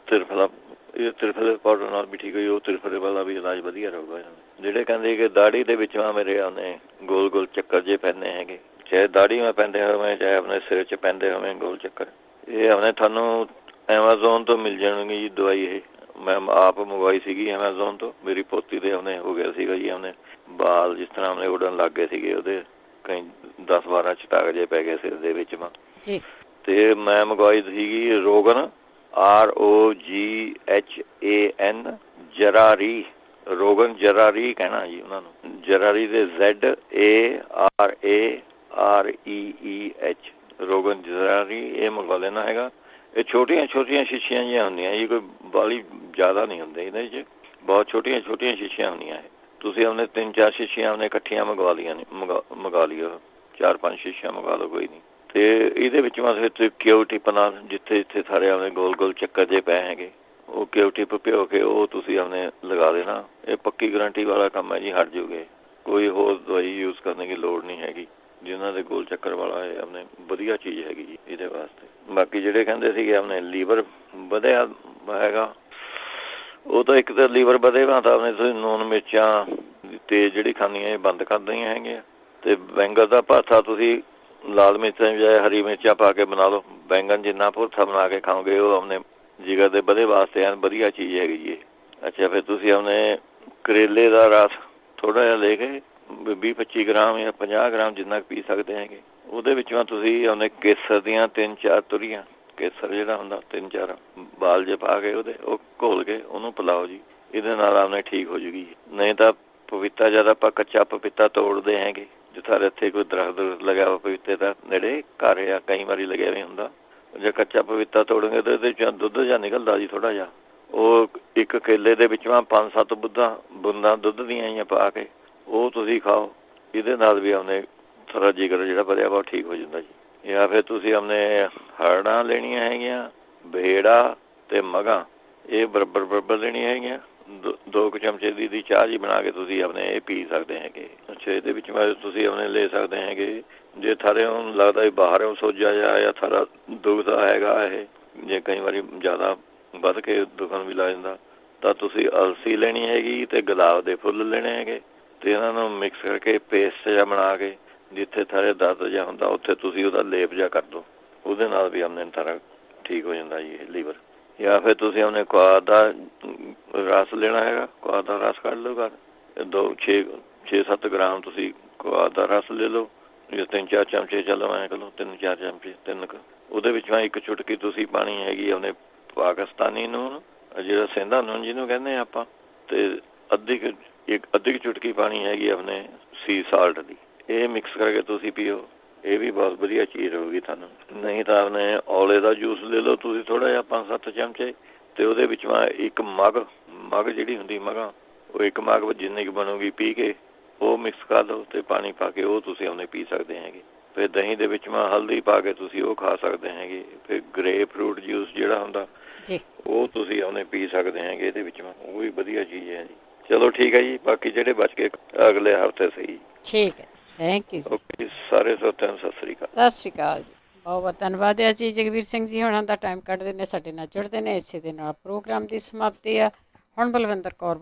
ਤਿਰਫਲੇ ਪਾਊਡਰ ਨਾਲ ਵੀ ਠੀਕ ਹੋਈ, ਉਹ ਤਿਰਫਲੇ ਵਾਲਾ ਵੀ ਇਲਾਜ ਵਧੀਆ ਰਹੂਗਾ। ਜਿਹੜੇ ਕਹਿੰਦੇ ਕਿ ਦਾੜੀ ਦੇ ਵਿੱਚ ਮੇਰੇ ਉਹਨੇ ਗੋਲ ਚੱਕਰ ਜੇ ਪੈਂਦੇ ਹੈਗੇ, ਚਾਹੇ ਦਾੜੀ ਮੈਂ ਪੈਂਦੇ ਹੋਵੇ ਚਾਹੇ ਆਪਣੇ ਸਿਰ 'ਚ ਪੈਂਦੇ ਹੋਵੇ ਗੋਲ ਚੱਕਰ, ਇਹ ਆਪਣੇ ਤੁਹਾਨੂੰ ਐਮਾਜ਼ੋਨ ਤੋਂ ਮਿਲ ਜਾਣਗੀ ਜੀ ਦਵਾਈ। ਇਹ ਮੈਂ ਆਪ ਮੰਗਵਾਈ ਸੀਗੀ ਐਮਾਜ਼ੋਨ ਤੋਂ। ਮੇਰੀ ਪੋਤੀ ਦੇ ਉਹਨੇ ਹੋ ਗਿਆ ਸੀਗਾ ਜੀ, ਉਹਨੇ ਬਾਲ ਜਿਸ ਤਰ੍ਹਾਂ ਉਹਨੇ ਉੱਡਣ ਲੱਗ ਗਏ ਸੀਗੇ, ਉਹਦੇ ਕਈ 10-12 ਚਟਾਕ ਜੇ ਪੈ ਗਏ ਸਿਰ ਦੇ ਵਿੱਚ ਤੇ ਮੈਂ ਮੰਗਵਾਈ ਸੀਗੀ ਰੋਗਨ ROGHAN ਜਰਾਰੀ, ਰੋਗਨ ਜਰਾਰੀ ਕਹਿਣਾ ਜੀ ਉਹਨਾਂ ਨੂੰ। ਜਰਾਰੀ ਦੇ ZARAREEH ਰੋਗਨ ਜਰਾਰੀ ਇਹ ਮੰਗਵਾ ਲੈਣਾ ਹੈਗਾ। ਇਹ ਛੋਟੀਆਂ ਸ਼ੀਸ਼ੀਆਂ ਜਿਹੀਆਂ ਹੁੰਦੀਆਂ ਜੀ, ਕੋਈ ਬਾਲੀ ਜ਼ਿਆਦਾ ਨਹੀਂ ਹੁੰਦੇ ਇਹਦੇ 'ਚ, ਬਹੁਤ ਛੋਟੀਆਂ ਸ਼ੀਸ਼ੀਆਂ ਹੁੰਦੀਆਂ ਇਹ। ਤੁਸੀਂ ਆਪਣੇ 3-4 ਸ਼ੀਸ਼ੀਆਂ ਆਪਣੇ ਇਕੱਠੀਆਂ ਮੰਗਵਾ ਲਿਓ, 4-5 ਸ਼ੀਸ਼ੀਆਂ ਮੰਗਵਾ ਲਓ, ਕੋਈ ਨਹੀਂ। ਤੇ ਇਹਦੇ ਵਿੱਚ ਤੁਸੀਂ ਕਿਊ ਟਿਪ ਨਾਲ ਜਿੱਥੇ ਸਾਰੇ ਆਪਣੇ ਗੋਲ ਚੱਕਰ ਜੇ ਪਏ ਹੈਗੇ, ਉਹ ਕਿਊ ਟਿਪ ਭਿਓ ਕੇ ਉਹ ਤੁਸੀਂ ਆਪਣੇ ਲਗਾ ਦੇਣਾ। ਇਹ ਪੱਕੀ ਗਰੰਟੀ ਵਾਲਾ ਕੰਮ ਹੈ ਜੀ, ਹਟ ਜੂਗੇ। ਕੋਈ ਹੋਰ ਦਵਾਈ ਯੂਜ਼ ਕਰਨ ਦੀ ਲੋੜ ਨਹੀਂ ਹੈਗੀ। ਜਿਨ੍ਹਾਂ ਦੇ ਗੋਲ ਚੱਕਰ ਵਾਲਾ ਇਹ ਆਪਣੇ ਵਧੀਆ ਚੀਜ਼ ਹੈਗੀ ਜੀ ਇਹਦੇ ਵਾਸਤੇ। ਬਾਕੀ ਜਿਹੜੇ ਕਹਿੰਦੇ ਸੀਗੇ ਆਪਣੇ ਲੀਵਰ ਵਧਿਆ ਹੈਗਾ, ਉਹ ਤਾਂ ਇੱਕ ਤਾਂ ਲੀਵਰ ਵਧੇਗਾ ਤਾਂ ਆਪਣੇ ਤੁਸੀਂ ਨੂਨ ਮਿਰਚਾਂ ਤੇਜ਼ ਜਿਹੜੀ ਖਾਂਦੀਆਂ ਇਹ ਬੰਦ ਕਰ ਦੇਣੀਆਂ ਹੈਗੀਆਂ। ਤੇ ਬੈਂਗਣ ਦਾ ਭਰਥਾ ਤੁਸੀਂ ਲਾਲ ਮਿਰਚਾਂ ਦੀ ਬਜਾਏ ਹਰੀ ਮਿਰਚਾਂ ਪਾ ਕੇ ਬਣਾ ਲਓ। ਬੈਂਗਣ ਜਿੰਨਾ ਭਰਥਾ ਬਣਾ ਕੇ ਖਾਓਗੇ ਉਹ ਆਪਣੇ ਜਿਗਰ ਦੇ ਵਧੇ ਵਾਸਤੇ ਵਧੀਆ ਚੀਜ਼ ਹੈਗੀ ਜੀ ਇਹ। ਅੱਛਾ, ਫਿਰ ਤੁਸੀਂ ਆਪਣੇ ਕਰੇਲੇ ਦਾ ਰਸ ਥੋੜ੍ਹਾ ਜਿਹਾ ਲੈ ਕੇ 20-25 ਗ੍ਰਾਮ ਜਾਂ 50 ਗ੍ਰਾਮ ਜਿੰਨਾ ਪੀ ਸਕਦੇ ਹੈਗੇ। ਉਹਦੇ ਵਿੱਚੋਂ ਤੁਸੀਂ ਆਪਣੇ ਕੇਸਰ ਦੀਆਂ 3-4 ਤੁਰੀਆਂ, ਕੇਸਰ ਜਿਹੜਾ ਹੁੰਦਾ 3-4 ਬਾਲ ਜੇ ਪਾ ਕੇ ਉਹਦੇ ਉਹ ਘੋਲ ਕੇ ਉਹਨੂੰ ਪਿਲਾਓ ਜੀ। ਇਹਦੇ ਨਾਲ ਆਪਣੇ ਠੀਕ ਹੋ ਜੂਗੀ। ਨਹੀਂ ਤਾਂ ਪਪੀਤਾ ਜਦ ਆਪਾਂ ਕੱਚਾ ਪਪੀਤਾ ਤੋੜਦੇ ਹੈਗੇ, ਜਿੱਥੇ ਇੱਥੇ ਕੋਈ ਦਰਖਤ ਲੱਗਿਆ ਵਾ ਪਪੀਤੇ ਦਾ ਨੇੜੇ ਘਰ ਜਾਂ ਕਈ ਵਾਰੀ ਲੱਗਿਆ ਵੀ ਹੁੰਦਾ, ਜੇ ਕੱਚਾ ਪਪੀਤਾ ਤੋੜੋਗੇ ਤਾਂ ਇਹਦੇ 'ਚ ਦੁੱਧ ਜਿਹਾ ਨਿਕਲਦਾ ਜੀ ਥੋੜ੍ਹਾ ਜਿਹਾ, ਉਹ ਇੱਕ ਕੇਲੇ ਦੇ ਵਿੱਚੋਂ 5-7 ਬੂੰਦਾਂ ਦੁੱਧ ਦੀਆਂ ਆਈਆਂ ਪਾ ਕੇ ਉਹ ਤੁਸੀਂ ਖਾਓ। ਇਹਦੇ ਨਾਲ ਵੀ ਆਪਣੇ ਸਾਰਾ ਜਿਗਰ ਜਿਹੜਾ ਵਧਿਆ ਵਾ ਠੀਕ ਹੋ ਜਾਂਦਾ ਜੀ। ਜਾਂ ਫਿਰ ਤੁਸੀਂ ਆਪਣੇ ਹਰੜਾਂ ਲੈਣੀਆਂ ਹੈਗੀਆਂ, ਭੇੜਾ ਤੇ ਮਗਾਂ, ਇਹ ਬਰਾਬਰ ਲੈਣੀਆਂ ਹੈਗੀਆਂ। 2 ਚਮਚੇ ਦੀ ਚਾਹ ਜੀ ਬਣਾ ਕੇ ਤੁਸੀਂ ਆਪਣੇ ਇਹ ਪੀ ਸਕਦੇ ਹੈਗੇ। ਅੱਛਾ, ਇਹਦੇ ਵਿੱਚ ਤੁਸੀਂ ਆਪਣੇ ਲੈ ਸਕਦੇ ਹੈਗੇ ਜੇ ਥਾਰੇ ਹੁਣ ਲੱਗਦਾ ਵੀ ਬਾਹਰੋਂ ਸੋਜਾ ਜਾਂ ਥਾਰਾ ਦੁਖਦਾ ਹੈਗਾ, ਇਹ ਜੇ ਕਈ ਵਾਰੀ ਜ਼ਿਆਦਾ ਵੱਧ ਕੇ ਦੁਖਣ ਵੀ ਲੱਗ ਜਾਂਦਾ ਤਾਂ ਤੁਸੀਂ ਅਲਸੀ ਲੈਣੀ ਹੈਗੀ ਤੇ ਗੁਲਾਬ ਦੇ ਫੁੱਲ ਲੈਣੇ ਹੈਗੇ ਤੇ ਇਹਨਾਂ ਨੂੰ ਮਿਕਸ ਕਰਕੇ ਪੇਸਟ ਜਿਹਾ ਬਣਾ ਕੇ ਜਿੱਥੇ ਥਾਰੇ ਦਰਦ ਜਿਹਾ ਹੁੰਦਾ ਉੱਥੇ ਤੁਸੀਂ ਉਹਦਾ ਲੇਪ ਜਿਹਾ ਕਰ ਦਿਓ। ਉਹਦੇ ਨਾਲ ਵੀ ਆਪਣੇ ਥਾਰਾ ਠੀਕ ਹੋ ਜਾਂਦਾ ਜੀ ਲੀਵਰ। ਜਾਂ ਫਿਰ ਤੁਸੀਂ ਆਪਣੇ ਕੁਆਦ ਦਾ ਰਸ ਲੈਣਾ ਹੈਗਾ, ਕੁਆਦ ਦਾ ਰਸ ਕੱਢ ਲਓ ਘਰ 6-7 ਗ੍ਰਾਮ ਤੁਸੀਂ ਕੁਆਦ ਦਾ ਰਸ ਲੈ ਲਓ। ਜੇ 3-4 ਚਮਚੇ ਚਲੋ ਐਂ ਕਰ ਲਓ, 3-4 ਚਮਚੇ 3 ਕੁ। ਉਹਦੇ ਵਿੱਚੋਂ 1 ਚੁਟਕੀ ਤੁਸੀਂ ਪਾਣੀ ਹੈਗੀ ਆਪਣੇ ਪਾਕਿਸਤਾਨੀ ਨੂਨ, ਜਿਹੜਾ ਸਹਿੰਦਾ ਨੂਨ ਜਿਹਨੂੰ ਕਹਿੰਦੇ ਆਪਾਂ, ਤੇ ਅੱਧੀ ਚੁਟਕੀ ਪਾਣੀ ਹੈਗੀ ਆਪਣੇ ਸੀ ਸਾਲਟ ਦੀ। ਇਹ ਮਿਕਸ ਕਰਕੇ ਤੁਸੀਂ ਪੀਓ, ਇਹ ਵੀ ਬਹੁਤ ਵਧੀਆ ਚੀਜ਼ ਹੋਊਗੀ ਤੁਹਾਨੂੰ। ਨਹੀਂ ਤਾਂ ਆਪਣੇ ਔਲੇ ਦਾ ਜੂਸ ਲੈ ਲਓ ਤੁਸੀਂ ਥੋੜ੍ਹਾ ਜਿਹਾ 5-7 ਚਮਚੇ ਤੇ ਉਹਦੇ ਵਿੱਚ 1 ਮਗ ਜਿਹੜੀ ਹੁੰਦੀ ਮਗਾਂ, ਉਹ 1 ਮਗ ਜਿੰਨੀ ਕੁ ਬਣੂਗੀ ਪੀ ਕੇ ਉਹ ਮਿਕਸ ਕਰ ਲਓ ਤੇ ਪਾਣੀ ਪਾ ਕੇ ਉਹ ਤੁਸੀਂ ਆਪਣੇ ਪੀ ਸਕਦੇ ਹੈਗੇ। ਫਿਰ ਦਹੀਂ ਦੇ ਵਿੱਚ ਹਲਦੀ ਪਾ ਕੇ ਤੁਸੀਂ ਉਹ ਖਾ ਸਕਦੇ ਹੈਗੇ। ਫਿਰ ਗ੍ਰੇਪ ਫਰੂਟ ਜੂਸ ਜਿਹੜਾ ਹੁੰਦਾ ਜੀ, ਉਹ ਤੁਸੀਂ ਆਪਣੇ ਪੀ ਸਕਦੇ ਹੈਗੇ। ਇਹਦੇ ਵਿੱਚ ਉਹ ਵੀ ਵਧੀਆ ਚੀਜ਼ ਹੈ ਜੀ। ਚਲੋ ਠੀਕ ਹੈ ਜੀ, ਬਾਕੀ ਜਿਹੜੇ ਬਚ ਕੇ ਅਗਲੇ ਹਫ਼ਤੇ ਸਹੀ। ਠੀਕ ਹੈ, ਥੈਂਕ ਯੂ ਜੀ। ਓਕੇ, ਸਾਰੇ ਸਰੋਤਿਆਂ ਨੂੰ ਸਤਿ ਸ੍ਰੀ ਅਕਾਲ। ਸਤਿ ਸ਼੍ਰੀ ਅਕਾਲ ਜੀ। ਬਹੁਤ ਬਹੁਤ ਧੰਨਵਾਦ ਹੈ ਜੀ ਜਗਵੀਰ ਸਿੰਘ ਜੀ ਹੋਣਾ ਦਾ ਟਾਈਮ ਕੱਢਦੇ ਨੇ, ਸਾਡੇ ਨਾਲ ਜੁੜਦੇ ਨੇ। ਇਸੇ ਦੇ ਨਾਲ ਪ੍ਰੋਗਰਾਮ ਦੀ ਸਮਾਪਤੀ ਆ। ਹੁਣ ਬਲਵਿੰਦਰ ਕੌਰ